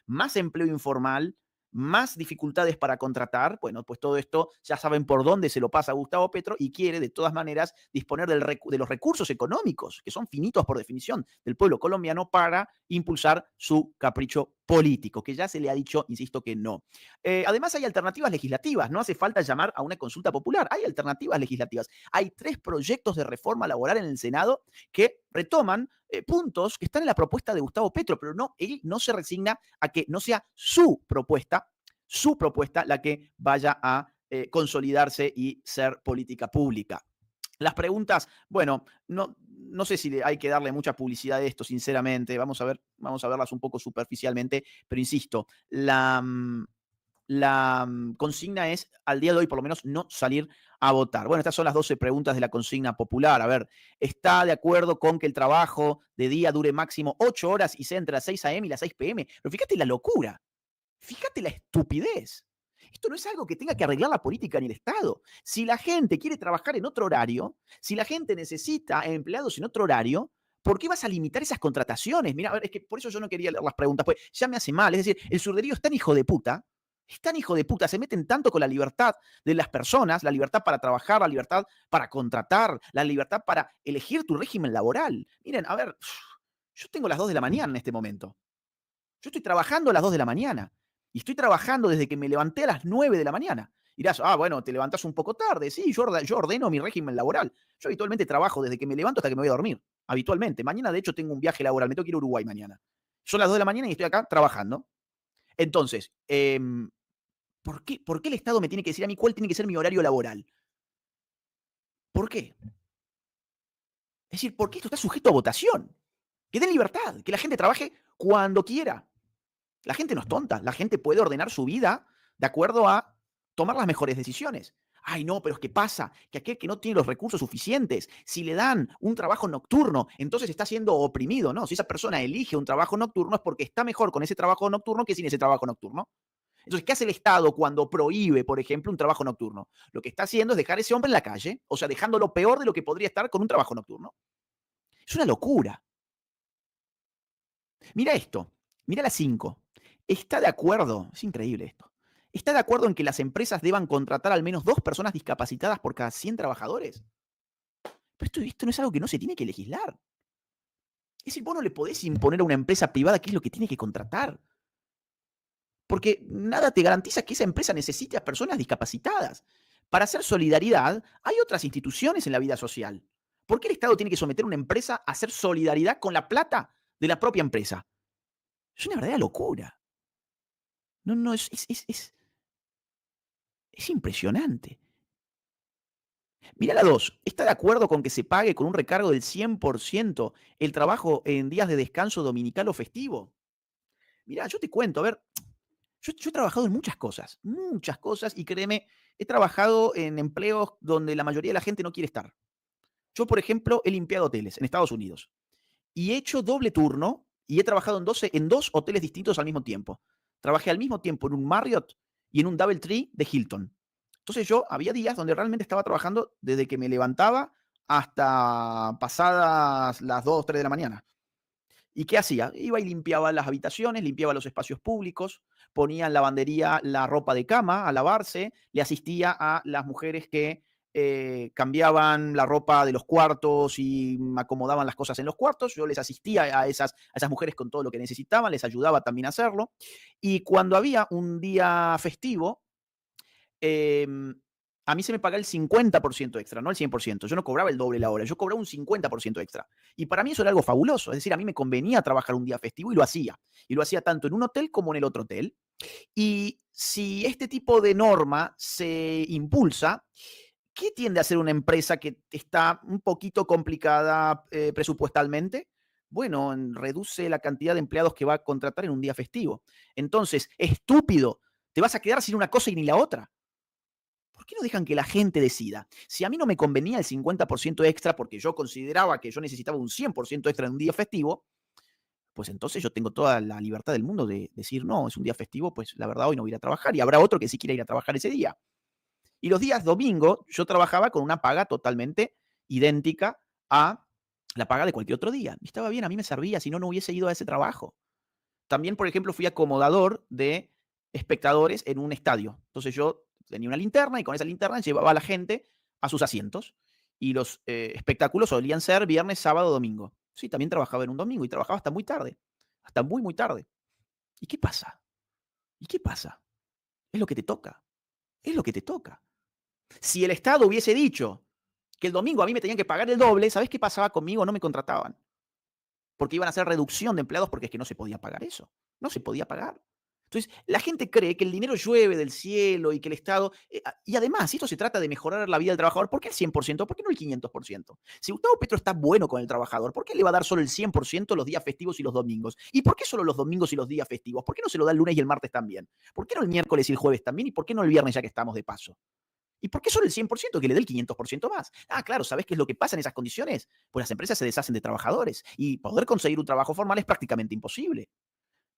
más empleo informal, más dificultades para contratar. Bueno, pues todo esto ya saben por dónde se lo pasa a Gustavo Petro, y quiere de todas maneras disponer de los recursos económicos, que son finitos por definición, del pueblo colombiano para impulsar su capricho político, que ya se le ha dicho, insisto, que no. Además hay alternativas legislativas, no hace falta llamar a una consulta popular, hay alternativas legislativas. Hay 3 proyectos de reforma laboral en el Senado que retoman puntos que están en la propuesta de Gustavo Petro, pero no, él no se resigna a que no sea su propuesta la que vaya a consolidarse y ser política pública. Las preguntas, bueno, no sé si hay que darle mucha publicidad a esto, sinceramente. Vamos a verlas un poco superficialmente, pero insisto, la consigna es, al día de hoy por lo menos, no salir a votar. Bueno, estas son las 12 preguntas de la consigna popular. A ver, ¿está de acuerdo con que el trabajo de día dure máximo 8 horas y sea entre las 6 a.m. y las 6 p.m.? Pero fíjate la locura, fíjate la estupidez. Esto no es algo que tenga que arreglar la política ni el Estado. Si la gente quiere trabajar en otro horario, si la gente necesita empleados en otro horario, ¿por qué vas a limitar esas contrataciones? Mira, a ver, es que por eso yo no quería leer las preguntas, pues ya me hace mal. Es decir, el surderío es tan hijo de puta, se meten tanto con la libertad de las personas, la libertad para trabajar, la libertad para contratar, la libertad para elegir tu régimen laboral. Miren, a ver, yo tengo las 2 de la mañana en este momento. Yo estoy trabajando a las 2 de la mañana. Y estoy trabajando desde que me levanté a las 9 de la mañana. Dirás, bueno, te levantás un poco tarde. Sí, yo ordeno mi régimen laboral. Yo habitualmente trabajo desde que me levanto hasta que me voy a dormir. Habitualmente. Mañana, de hecho, tengo un viaje laboral. Me tengo que ir a Uruguay mañana. Son las 2 de la mañana y estoy acá trabajando. Entonces, ¿por qué el Estado me tiene que decir a mí cuál tiene que ser mi horario laboral? ¿Por qué? Es decir, ¿por qué esto está sujeto a votación? Que den libertad, que la gente trabaje cuando quiera. La gente no es tonta, la gente puede ordenar su vida de acuerdo a tomar las mejores decisiones. Ay, no, pero es que pasa que aquel que no tiene los recursos suficientes, si le dan un trabajo nocturno, entonces está siendo oprimido. No, si esa persona elige un trabajo nocturno es porque está mejor con ese trabajo nocturno que sin ese trabajo nocturno. Entonces, ¿qué hace el Estado cuando prohíbe, por ejemplo, un trabajo nocturno? Lo que está haciendo es dejar a ese hombre en la calle, o sea, dejándolo peor de lo que podría estar con un trabajo nocturno. Es una locura. Mira esto, mira la 5. ¿Está de acuerdo? Es increíble esto. ¿Está de acuerdo en que las empresas deban contratar al menos 2 personas discapacitadas por cada 100 trabajadores? Pero esto no es algo que no se tiene que legislar. Es decir, vos no le podés imponer a una empresa privada qué es lo que tiene que contratar. Porque nada te garantiza que esa empresa necesite a personas discapacitadas. Para hacer solidaridad, hay otras instituciones en la vida social. ¿Por qué el Estado tiene que someter a una empresa a hacer solidaridad con la plata de la propia empresa? Es una verdadera locura. No, es impresionante. Mira la 2. ¿Está de acuerdo con que se pague con un recargo del 100% el trabajo en días de descanso dominical o festivo? Mira, yo te cuento, a ver, yo he trabajado en muchas cosas, y créeme, he trabajado en empleos donde la mayoría de la gente no quiere estar. Yo, por ejemplo, he limpiado hoteles en Estados Unidos y he hecho doble turno y he trabajado en 2 hoteles distintos al mismo tiempo. Trabajé al mismo tiempo en un Marriott y en un DoubleTree de Hilton. Entonces yo había días donde realmente estaba trabajando desde que me levantaba hasta pasadas las 2, 3 de la mañana. ¿Y qué hacía? Iba y limpiaba las habitaciones, limpiaba los espacios públicos, ponía en lavandería la ropa de cama a lavarse, le asistía a las mujeres que cambiaban la ropa de los cuartos y acomodaban las cosas en los cuartos. Yo les asistía a esas mujeres con todo lo que necesitaban, les ayudaba también a hacerlo. Y cuando había un día festivo, a mí se me pagaba el 50% extra, no el 100%. Yo no cobraba el doble la hora, yo cobraba un 50% extra. Y para mí eso era algo fabuloso. Es decir, a mí me convenía trabajar un día festivo y lo hacía. Y lo hacía tanto en un hotel como en el otro hotel. Y si este tipo de norma se impulsa, ¿qué tiende a hacer una empresa que está un poquito complicada presupuestalmente? Bueno, reduce la cantidad de empleados que va a contratar en un día festivo. Entonces, estúpido, te vas a quedar sin una cosa y ni la otra. ¿Por qué no dejan que la gente decida? Si a mí no me convenía el 50% extra porque yo consideraba que yo necesitaba un 100% extra en un día festivo, pues entonces yo tengo toda la libertad del mundo de decir, no, es un día festivo, pues la verdad hoy no voy a ir a trabajar y habrá otro que sí quiera ir a trabajar ese día. Y los días domingo yo trabajaba con una paga totalmente idéntica a la paga de cualquier otro día. Y estaba bien, a mí me servía, si no, no hubiese ido a ese trabajo. También, por ejemplo, fui acomodador de espectadores en un estadio. Entonces yo tenía una linterna y con esa linterna llevaba a la gente a sus asientos. Y los espectáculos solían ser viernes, sábado, domingo. Sí, también trabajaba en un domingo y trabajaba hasta muy tarde. Hasta muy, muy tarde. ¿Y qué pasa? ¿Y qué pasa? Es lo que te toca. Es lo que te toca. Si el Estado hubiese dicho que el domingo a mí me tenían que pagar el doble, ¿sabes qué pasaba conmigo? No me contrataban. Porque iban a hacer reducción de empleados porque es que no se podía pagar eso. No se podía pagar. Entonces, la gente cree que el dinero llueve del cielo y que el Estado... y además, si esto se trata de mejorar la vida del trabajador, ¿por qué el 100%? ¿Por qué no el 500%? Si Gustavo Petro está bueno con el trabajador, ¿por qué le va a dar solo el 100% los días festivos y los domingos? ¿Y por qué solo los domingos y los días festivos? ¿Por qué no se lo da el lunes y el martes también? ¿Por qué no el miércoles y el jueves también? ¿Y por qué no el viernes ya que estamos de paso? ¿Y por qué solo el 100%? Que le dé el 500% más. Ah, claro, ¿sabes qué es lo que pasa en esas condiciones? Pues las empresas se deshacen de trabajadores y poder conseguir un trabajo formal es prácticamente imposible.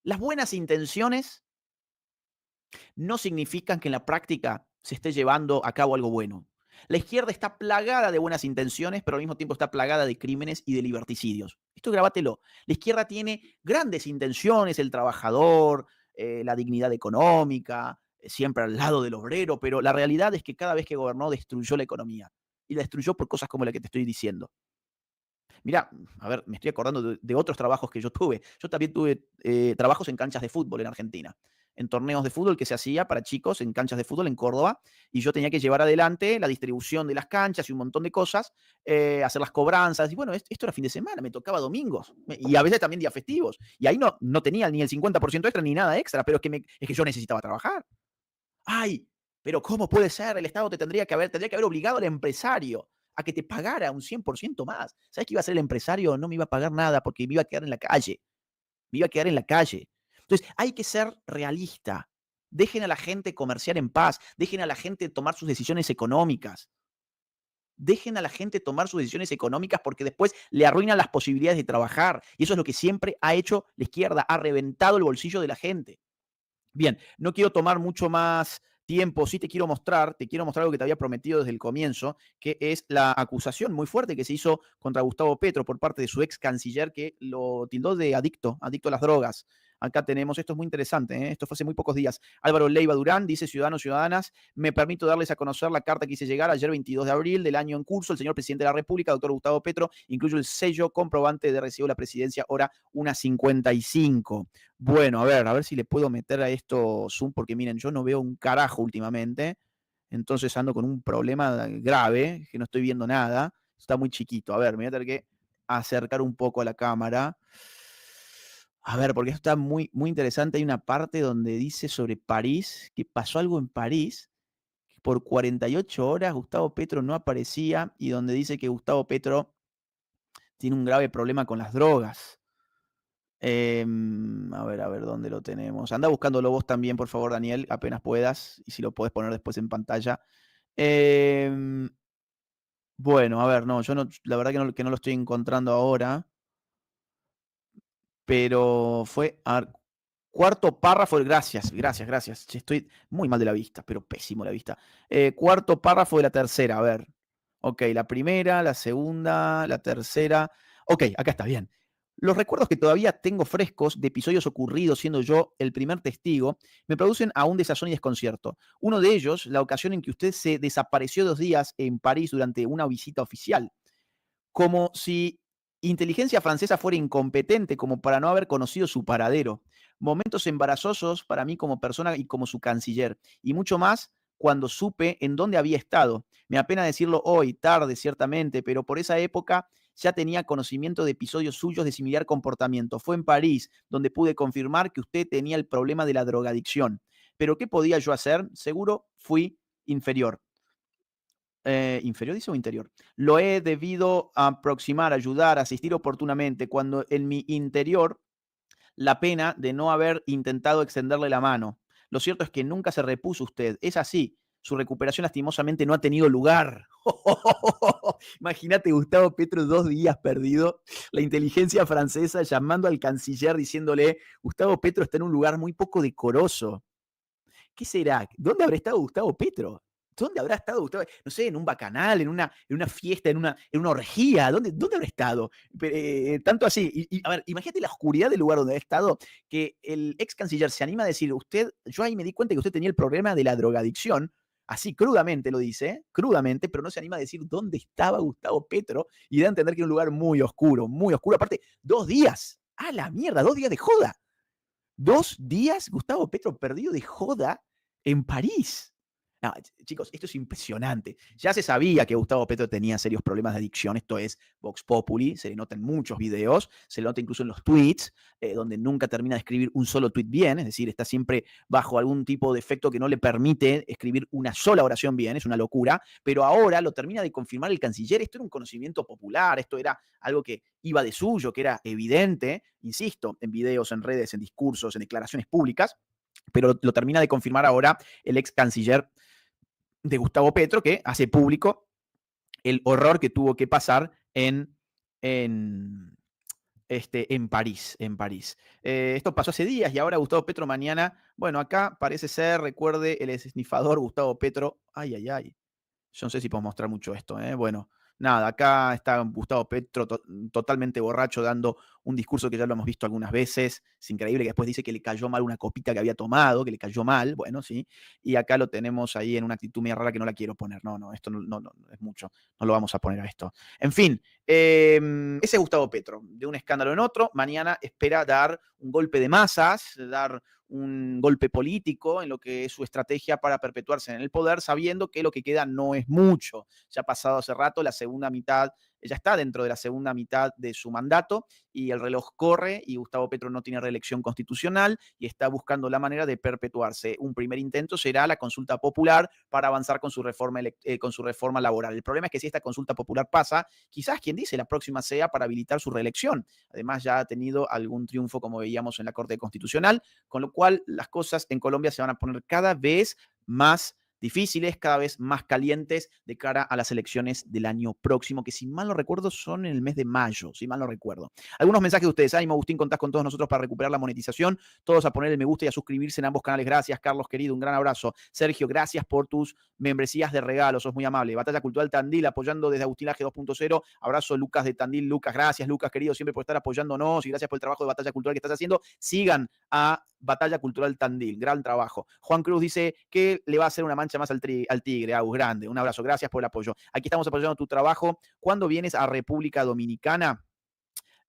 Las buenas intenciones no significan que en la práctica se esté llevando a cabo algo bueno. La izquierda está plagada de buenas intenciones, pero al mismo tiempo está plagada de crímenes y de liberticidios. Esto grabátelo. La izquierda tiene grandes intenciones, el trabajador, la dignidad económica, siempre al lado del obrero, pero la realidad es que cada vez que gobernó destruyó la economía. Y la destruyó por cosas como la que te estoy diciendo. Mira, a ver, me estoy acordando de otros trabajos que yo tuve. Yo también tuve trabajos en canchas de fútbol en Argentina, en torneos de fútbol que se hacía para chicos en canchas de fútbol en Córdoba, y yo tenía que llevar adelante la distribución de las canchas y un montón de cosas, hacer las cobranzas, y bueno, esto era fin de semana, me tocaba domingos, y a veces también días festivos, y ahí no tenía ni el 50% extra ni nada extra, pero es que yo necesitaba trabajar. ¡Ay! Pero ¿cómo puede ser? El Estado tendría que haber obligado al empresario a que te pagara un 100% más. ¿Sabes qué iba a hacer el empresario? No me iba a pagar nada porque me iba a quedar en la calle. Me iba a quedar en la calle. Entonces, hay que ser realista. Dejen a la gente comerciar en paz. Dejen a la gente tomar sus decisiones económicas. Dejen a la gente tomar sus decisiones económicas porque después le arruinan las posibilidades de trabajar. Y eso es lo que siempre ha hecho la izquierda. Ha reventado el bolsillo de la gente. Bien, no quiero tomar mucho más tiempo, sí te quiero mostrar algo que te había prometido desde el comienzo, que es la acusación muy fuerte que se hizo contra Gustavo Petro por parte de su ex canciller que lo tildó de adicto a las drogas. Acá tenemos, esto es muy interesante, esto fue hace muy pocos días. Álvaro Leiva Durán dice: ciudadanos, ciudadanas, me permito darles a conocer la carta que hice llegar ayer 22 de abril del año en curso. El señor presidente de la República, doctor Gustavo Petro, incluye el sello comprobante de recibo de la presidencia, hora 1:55. Bueno, a ver si le puedo meter a esto Zoom, porque miren, yo no veo un carajo últimamente, entonces ando con un problema grave, que no estoy viendo nada, está muy chiquito. A ver, me voy a tener que acercar un poco a la cámara. A ver, porque esto está muy, muy interesante. Hay una parte donde dice sobre París, que pasó algo en París, que por 48 horas Gustavo Petro no aparecía, y donde dice que Gustavo Petro tiene un grave problema con las drogas. A ver, ¿dónde lo tenemos? Anda buscándolo vos también, por favor, Daniel, apenas puedas, y si lo podés poner después en pantalla. Bueno, a ver, no, yo no, la verdad que no lo estoy encontrando ahora, pero fue cuarto párrafo, gracias. Che, estoy muy mal de la vista, pero pésimo la vista. Cuarto párrafo de la tercera, a ver. Ok, la primera, la segunda, la tercera. Ok, acá está bien. Los recuerdos que todavía tengo frescos de episodios ocurridos siendo yo el primer testigo me producen aún desazón y desconcierto. Uno de ellos, la ocasión en que usted se desapareció 2 días en París durante una visita oficial. Como si inteligencia francesa fuera incompetente como para no haber conocido su paradero. Momentos embarazosos para mí como persona y como su canciller. Y mucho más cuando supe en dónde había estado. Me apena decirlo hoy, tarde ciertamente, pero por esa época ya tenía conocimiento de episodios suyos de similar comportamiento. Fue en París donde pude confirmar que usted tenía el problema de la drogadicción. Pero ¿qué podía yo hacer? Seguro fui inferior. ¿Inferior dice o interior? Lo he debido aproximar, ayudar, asistir oportunamente, cuando en mi interior la pena de no haber intentado extenderle la mano. Lo cierto es que nunca se repuso usted. Es así. Su recuperación lastimosamente no ha tenido lugar. Imagínate Gustavo Petro 2 días perdido. La inteligencia francesa llamando al canciller diciéndole, Gustavo Petro está en un lugar muy poco decoroso. ¿Qué será? ¿Dónde habrá estado Gustavo Petro? ¿Dónde habrá estado Gustavo? No sé, en un bacanal, en una fiesta, en una orgía. ¿Dónde habrá estado? Tanto así. A ver, imagínate la oscuridad del lugar donde ha estado, que el ex canciller se anima a decir, yo ahí me di cuenta que usted tenía el problema de la drogadicción. Así crudamente lo dice, crudamente, pero no se anima a decir dónde estaba Gustavo Petro y da a entender que era un lugar muy oscuro, muy oscuro. Aparte, 2 días. ¡A la mierda! 2 días de joda. 2 días Gustavo Petro perdido de joda en París. No, chicos, esto es impresionante. Ya se sabía que Gustavo Petro tenía serios problemas de adicción. Esto es Vox Populi, se le nota en muchos videos, se le nota incluso en los tweets, donde nunca termina de escribir un solo tweet bien, es decir, está siempre bajo algún tipo de efecto que no le permite escribir una sola oración bien, es una locura, pero ahora lo termina de confirmar el canciller. Esto era un conocimiento popular, esto era algo que iba de suyo, que era evidente, insisto, en videos, en redes, en discursos, en declaraciones públicas, pero lo termina de confirmar ahora el ex canciller de Gustavo Petro, que hace público el horror que tuvo que pasar en París. Esto pasó hace días y ahora Gustavo Petro mañana, bueno, acá parece ser, recuerde, el esnifador Gustavo Petro. Ay. Yo no sé si puedo mostrar mucho esto, ¿eh? Bueno, nada, acá está Gustavo Petro totalmente borracho dando un discurso que ya lo hemos visto algunas veces. Es increíble que después dice que le cayó mal una copita que había tomado, que le cayó mal, bueno, sí. Y acá lo tenemos ahí en una actitud media rara que no la quiero poner. No, esto no es mucho. No lo vamos a poner a esto. En fin, ese es Gustavo Petro, de un escándalo en otro. Mañana espera dar un golpe de masas, dar un golpe político en lo que es su estrategia para perpetuarse en el poder, sabiendo que lo que queda no es mucho. Ya ha pasado hace rato la segunda mitad, ya está dentro de la segunda mitad de su mandato y el reloj corre y Gustavo Petro no tiene reelección constitucional y está buscando la manera de perpetuarse. Un primer intento será la consulta popular para avanzar con su reforma laboral. El problema es que si esta consulta popular pasa, quizás quien dice la próxima sea para habilitar su reelección. Además ya ha tenido algún triunfo, como veíamos en la Corte Constitucional, con lo cual las cosas en Colombia se van a poner cada vez más difíciles, cada vez más calientes de cara a las elecciones del año próximo, que si mal no recuerdo son en el mes de mayo, si mal no recuerdo. Algunos mensajes de ustedes. Ánimo, Agustín, contás con todos nosotros para recuperar la monetización. Todos a poner el me gusta y a suscribirse en ambos canales. Gracias, Carlos, querido, un gran abrazo. Sergio, gracias por tus membresías de regalo, sos muy amable. Batalla Cultural Tandil, apoyando desde Agustínaje 2.0. Abrazo, Lucas de Tandil. Lucas, gracias, Lucas, querido, siempre por estar apoyándonos y gracias por el trabajo de Batalla Cultural que estás haciendo. Sigan a Batalla Cultural Tandil, gran trabajo. Juan Cruz dice que le va a hacer una mancha más al tigre, Agus, grande, un abrazo, gracias por el apoyo. Aquí estamos apoyando tu trabajo. ¿Cuándo vienes a República Dominicana?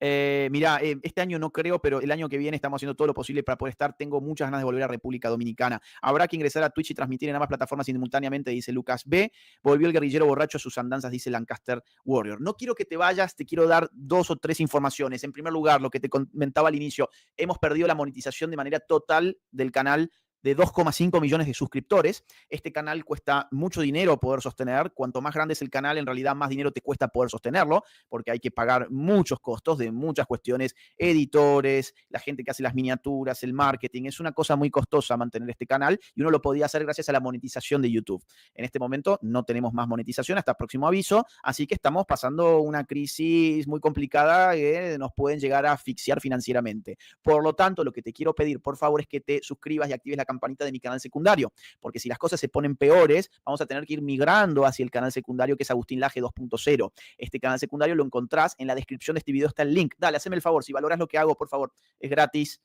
Mirá, este año no creo, pero el año que viene estamos haciendo todo lo posible para poder estar. Tengo muchas ganas de volver a República Dominicana. Habrá que ingresar a Twitch y transmitir en ambas plataformas simultáneamente, dice Lucas B. Volvió el guerrillero borracho a sus andanzas, dice Lancaster Warrior. No quiero que te vayas, te quiero dar 2 o 3 informaciones. En primer lugar, lo que te comentaba al inicio, hemos perdido la monetización de manera total del canal de 2,5 millones de suscriptores. Este canal cuesta mucho dinero poder sostener. Cuanto más grande es el canal, en realidad más dinero te cuesta poder sostenerlo, porque hay que pagar muchos costos de muchas cuestiones, editores, la gente que hace las miniaturas, el marketing. Es una cosa muy costosa mantener este canal y uno lo podía hacer gracias a la monetización de YouTube. En este momento no tenemos más monetización hasta próximo aviso, así que estamos pasando una crisis muy complicada que nos pueden llegar a asfixiar financieramente. Por lo tanto, lo que te quiero pedir, por favor, es que te suscribas y actives la campanita de mi canal secundario, porque si las cosas se ponen peores, vamos a tener que ir migrando hacia el canal secundario que es Agustín Laje 2.0. Este canal secundario lo encontrás en la descripción de este video, está el link. Dale, haceme el favor, si valoras lo que hago, por favor, es gratis.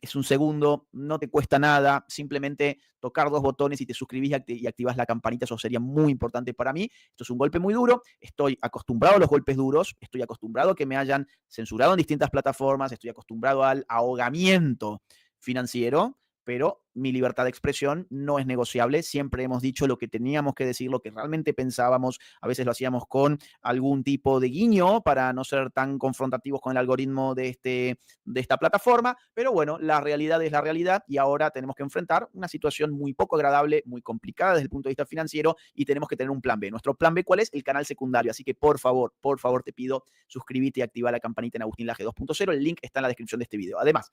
Es un segundo, no te cuesta nada, simplemente tocar 2 botones y te suscribís y activás la campanita, eso sería muy importante para mí. Esto es un golpe muy duro, estoy acostumbrado a los golpes duros, estoy acostumbrado a que me hayan censurado en distintas plataformas, estoy acostumbrado al ahogamiento financiero, pero mi libertad de expresión no es negociable. Siempre hemos dicho lo que teníamos que decir, lo que realmente pensábamos. A veces lo hacíamos con algún tipo de guiño para no ser tan confrontativos con el algoritmo de esta plataforma. Pero bueno, la realidad es la realidad y ahora tenemos que enfrentar una situación muy poco agradable, muy complicada desde el punto de vista financiero y tenemos que tener un plan B. Nuestro plan B, ¿cuál es? El canal secundario. Así que por favor te pido, suscríbete y activa la campanita en Agustín Laje 2.0. El link está en la descripción de este video. Además,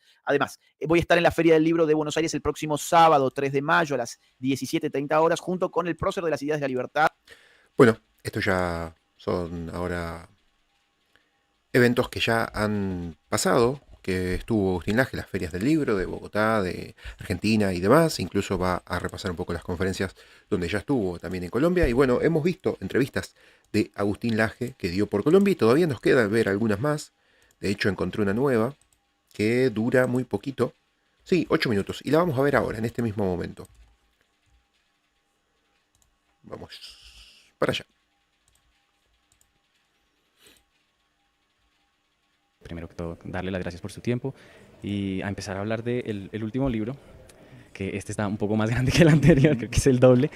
voy a estar en la Feria del Libro de Buenos Aires el próximo sábado 3 de mayo a las 17:30 horas junto con el prócer de las Ideas de la Libertad. Bueno, estos ya son ahora eventos que ya han pasado, que estuvo Agustín Laje, las ferias del libro de Bogotá, de Argentina y demás. Incluso va a repasar un poco las conferencias donde ya estuvo también en Colombia. Y bueno, hemos visto entrevistas de Agustín Laje que dio por Colombia y todavía nos queda ver algunas más. De hecho, encontré una nueva que dura muy poquito. Sí, 8 minutos. Y la vamos a ver ahora, en este mismo momento. Vamos para allá. Primero que todo, darle las gracias por su tiempo y a empezar a hablar del el último libro, que este está un poco más grande que el anterior, creo que es el doble,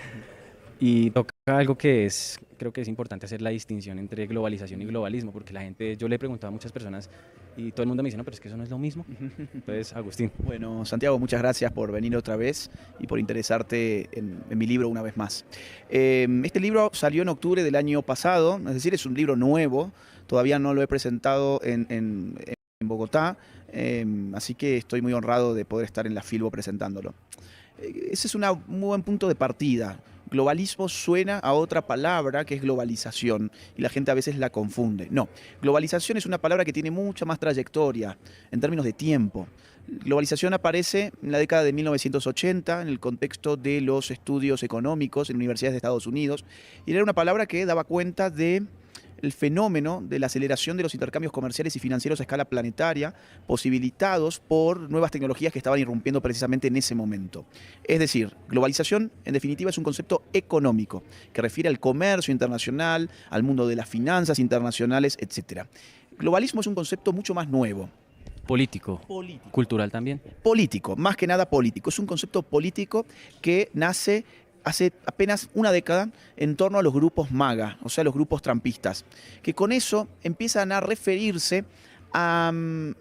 y toca algo que creo que es importante hacer la distinción entre globalización y globalismo, porque la gente, yo le he preguntado a muchas personas y todo el mundo me dice, no, pero es que eso no es lo mismo. Entonces, Agustín. Bueno, Santiago, muchas gracias por venir otra vez y por interesarte en mi libro una vez más. Este libro salió en octubre del año pasado, es decir, es un libro nuevo, todavía no lo he presentado en Bogotá, así que estoy muy honrado de poder estar en la Filbo presentándolo. Ese es un muy buen punto de partida. Globalismo suena a otra palabra que es globalización y la gente a veces la confunde. No, globalización es una palabra que tiene mucha más trayectoria en términos de tiempo. Globalización aparece en la década de 1980 en el contexto de los estudios económicos en universidades de Estados Unidos y era una palabra que daba cuenta de el fenómeno de la aceleración de los intercambios comerciales y financieros a escala planetaria, posibilitados por nuevas tecnologías que estaban irrumpiendo precisamente en ese momento. Es decir, globalización, en definitiva, es un concepto económico que refiere al comercio internacional, al mundo de las finanzas internacionales, etc. Globalismo es un concepto mucho más nuevo. Político, cultural también. Político, más que nada político. Es un concepto político que nace hace apenas una década en torno a los grupos MAGA, o sea, los grupos trampistas, que con eso empiezan a referirse al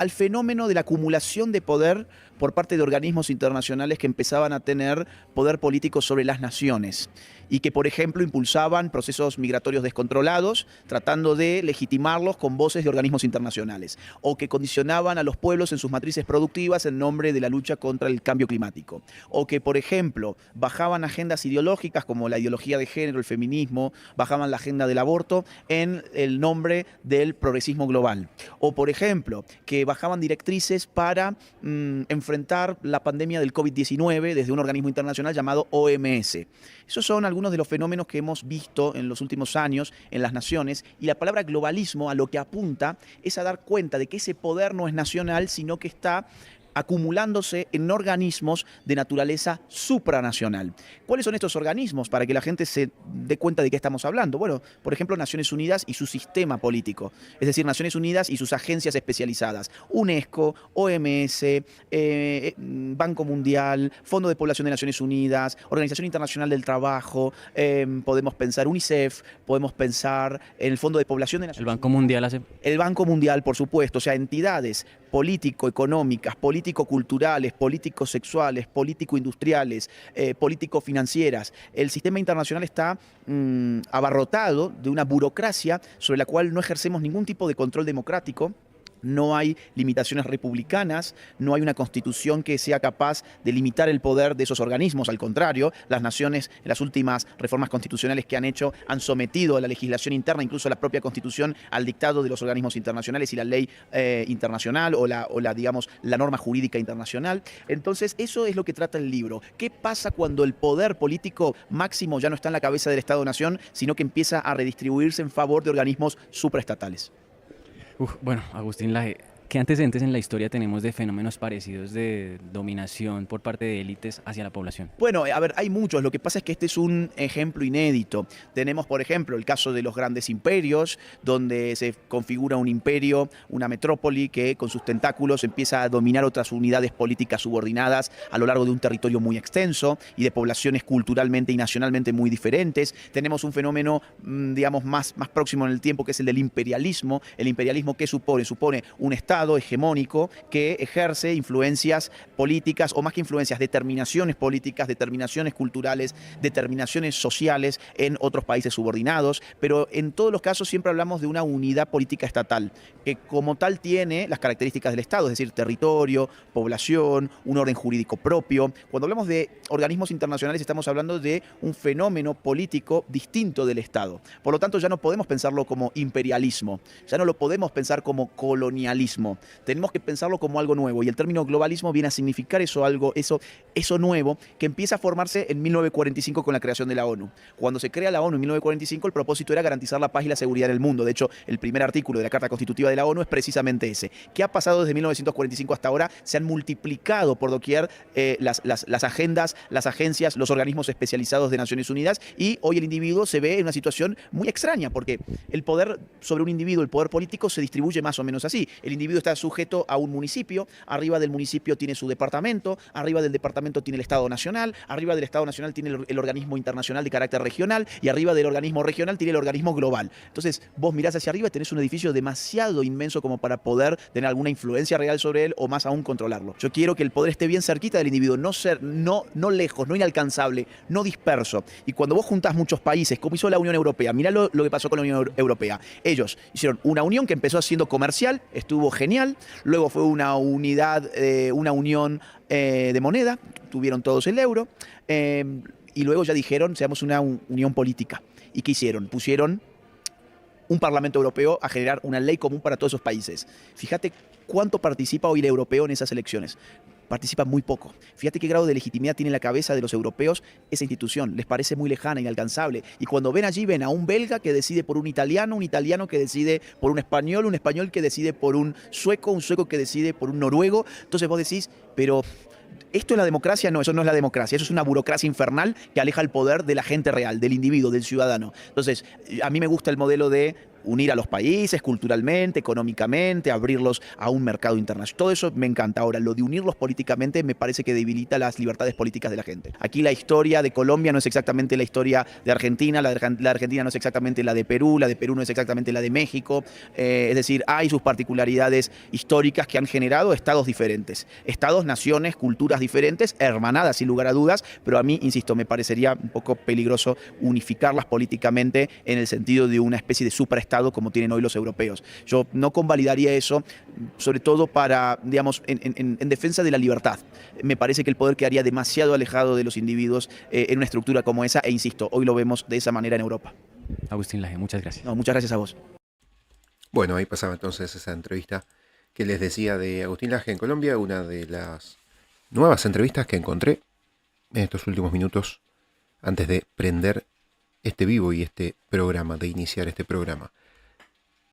fenómeno de la acumulación de poder por parte de organismos internacionales que empezaban a tener poder político sobre las naciones y que, por ejemplo, impulsaban procesos migratorios descontrolados, tratando de legitimarlos con voces de organismos internacionales, o que condicionaban a los pueblos en sus matrices productivas en nombre de la lucha contra el cambio climático, o que, por ejemplo, bajaban agendas ideológicas como la ideología de género, el feminismo, bajaban la agenda del aborto en el nombre del progresismo global, o, por ejemplo, que bajaban directrices para enfrentar la pandemia del COVID-19 desde un organismo internacional llamado OMS. Esos son algunos de los fenómenos que hemos visto en los últimos años en las naciones y la palabra globalismo a lo que apunta es a dar cuenta de que ese poder no es nacional, sino que está acumulándose en organismos de naturaleza supranacional. ¿Cuáles son estos organismos? Para que la gente se dé cuenta de qué estamos hablando. Bueno, por ejemplo, Naciones Unidas y su sistema político, es decir, Naciones Unidas y sus agencias especializadas, UNESCO, OMS, Banco Mundial, Fondo de Población de Naciones Unidas, Organización Internacional del Trabajo, podemos pensar UNICEF, podemos pensar en el Fondo de Población de Naciones Unidas. El Banco Mundial hace... El Banco Mundial, por supuesto, o sea, entidades político-económicas, político-culturales, político-sexuales, político-industriales, político-financieras. El sistema internacional está abarrotado de una burocracia sobre la cual no ejercemos ningún tipo de control democrático. No hay limitaciones republicanas, no hay una constitución que sea capaz de limitar el poder de esos organismos. Al contrario, las naciones en las últimas reformas constitucionales que han hecho han sometido a la legislación interna, incluso a la propia constitución, al dictado de los organismos internacionales y la ley internacional o digamos, la norma jurídica internacional. Entonces, eso es lo que trata el libro. ¿Qué pasa cuando el poder político máximo ya no está en la cabeza del Estado-nación, sino que empieza a redistribuirse en favor de organismos supraestatales? Bueno, Agustín Laje, ¿Qué antecedentes en la historia tenemos de fenómenos parecidos de dominación por parte de élites hacia la población? Bueno, a ver, hay muchos. Lo que pasa es que este es un ejemplo inédito. Tenemos, por ejemplo, el caso de los grandes imperios, donde se configura un imperio, una metrópoli que con sus tentáculos empieza a dominar otras unidades políticas subordinadas a lo largo de un territorio muy extenso y de poblaciones culturalmente y nacionalmente muy diferentes. Tenemos un fenómeno, digamos, más próximo en el tiempo, que es el del imperialismo. El imperialismo, ¿qué supone? Supone un Estado hegemónico que ejerce influencias políticas, o más que influencias, determinaciones políticas, determinaciones culturales, determinaciones sociales en otros países subordinados, pero en todos los casos siempre hablamos de una unidad política estatal, que como tal tiene las características del Estado, es decir, territorio, población, un orden jurídico propio. Cuando hablamos de organismos internacionales estamos hablando de un fenómeno político distinto del Estado. Por lo tanto, ya no podemos pensarlo como imperialismo, ya no lo podemos pensar como colonialismo. Tenemos que pensarlo como algo nuevo, y el término globalismo viene a significar eso nuevo, que empieza a formarse en 1945 con la creación de la ONU. Cuando se crea la ONU en 1945, el propósito era garantizar la paz y la seguridad en el mundo. De hecho, el primer artículo de la Carta Constitutiva de la ONU es precisamente ese. ¿Qué ha pasado desde 1945 hasta ahora? Se han multiplicado por doquier las agendas, las agencias, los organismos especializados de Naciones Unidas, y hoy el individuo se ve en una situación muy extraña, porque el poder sobre un individuo, el poder político, se distribuye más o menos así. El individuo está sujeto a un municipio, arriba del municipio tiene su departamento, arriba del departamento tiene el Estado Nacional, arriba del Estado Nacional tiene el organismo internacional de carácter regional, y arriba del organismo regional tiene el organismo global. Entonces, vos mirás hacia arriba y tenés un edificio demasiado inmenso como para poder tener alguna influencia real sobre él, o más aún controlarlo. Yo quiero que el poder esté bien cerquita del individuo, no lejos, no inalcanzable, no disperso. Y cuando vos juntás muchos países, como hizo la Unión Europea, mirá lo que pasó con la Unión Europea. Ellos hicieron una unión que empezó siendo comercial, estuvo genial, luego fue una unidad, una unión de moneda, tuvieron todos el euro, y luego ya dijeron, seamos una unión política. ¿Y qué hicieron? Pusieron un Parlamento Europeo a generar una ley común para todos esos países. Fíjate cuánto participa hoy el europeo en esas elecciones. Participa muy poco. Fíjate qué grado de legitimidad tiene en la cabeza de los europeos esa institución. Les parece muy lejana, inalcanzable. Y cuando ven allí, ven a un belga que decide por un italiano que decide por un español que decide por un sueco que decide por un noruego. Entonces vos decís, pero ¿esto es la democracia? No, eso no es la democracia. Eso es una burocracia infernal que aleja el poder de la gente real, del individuo, del ciudadano. Entonces, a mí me gusta el modelo de unir a los países culturalmente, económicamente, abrirlos a un mercado internacional. Todo eso me encanta. Ahora, lo de unirlos políticamente me parece que debilita las libertades políticas de la gente. Aquí la historia de Colombia no es exactamente la historia de Argentina, la de Argentina no es exactamente la de Perú no es exactamente la de México. Es decir, hay sus particularidades históricas que han generado estados diferentes. Estados, naciones, culturas diferentes, hermanadas sin lugar a dudas, pero a mí, insisto, me parecería un poco peligroso unificarlas políticamente en el sentido de una especie de superestado como tienen hoy los europeos. Yo no convalidaría eso, sobre todo para, digamos, en defensa de la libertad. Me parece que el poder quedaría demasiado alejado de los individuos en una estructura como esa, e insisto, hoy lo vemos de esa manera en Europa. Agustín Laje, muchas gracias. No, muchas gracias a vos. Bueno, ahí pasaba entonces esa entrevista que les decía de Agustín Laje en Colombia, una de las nuevas entrevistas que encontré en estos últimos minutos antes de prender este vivo y este programa, de iniciar este programa.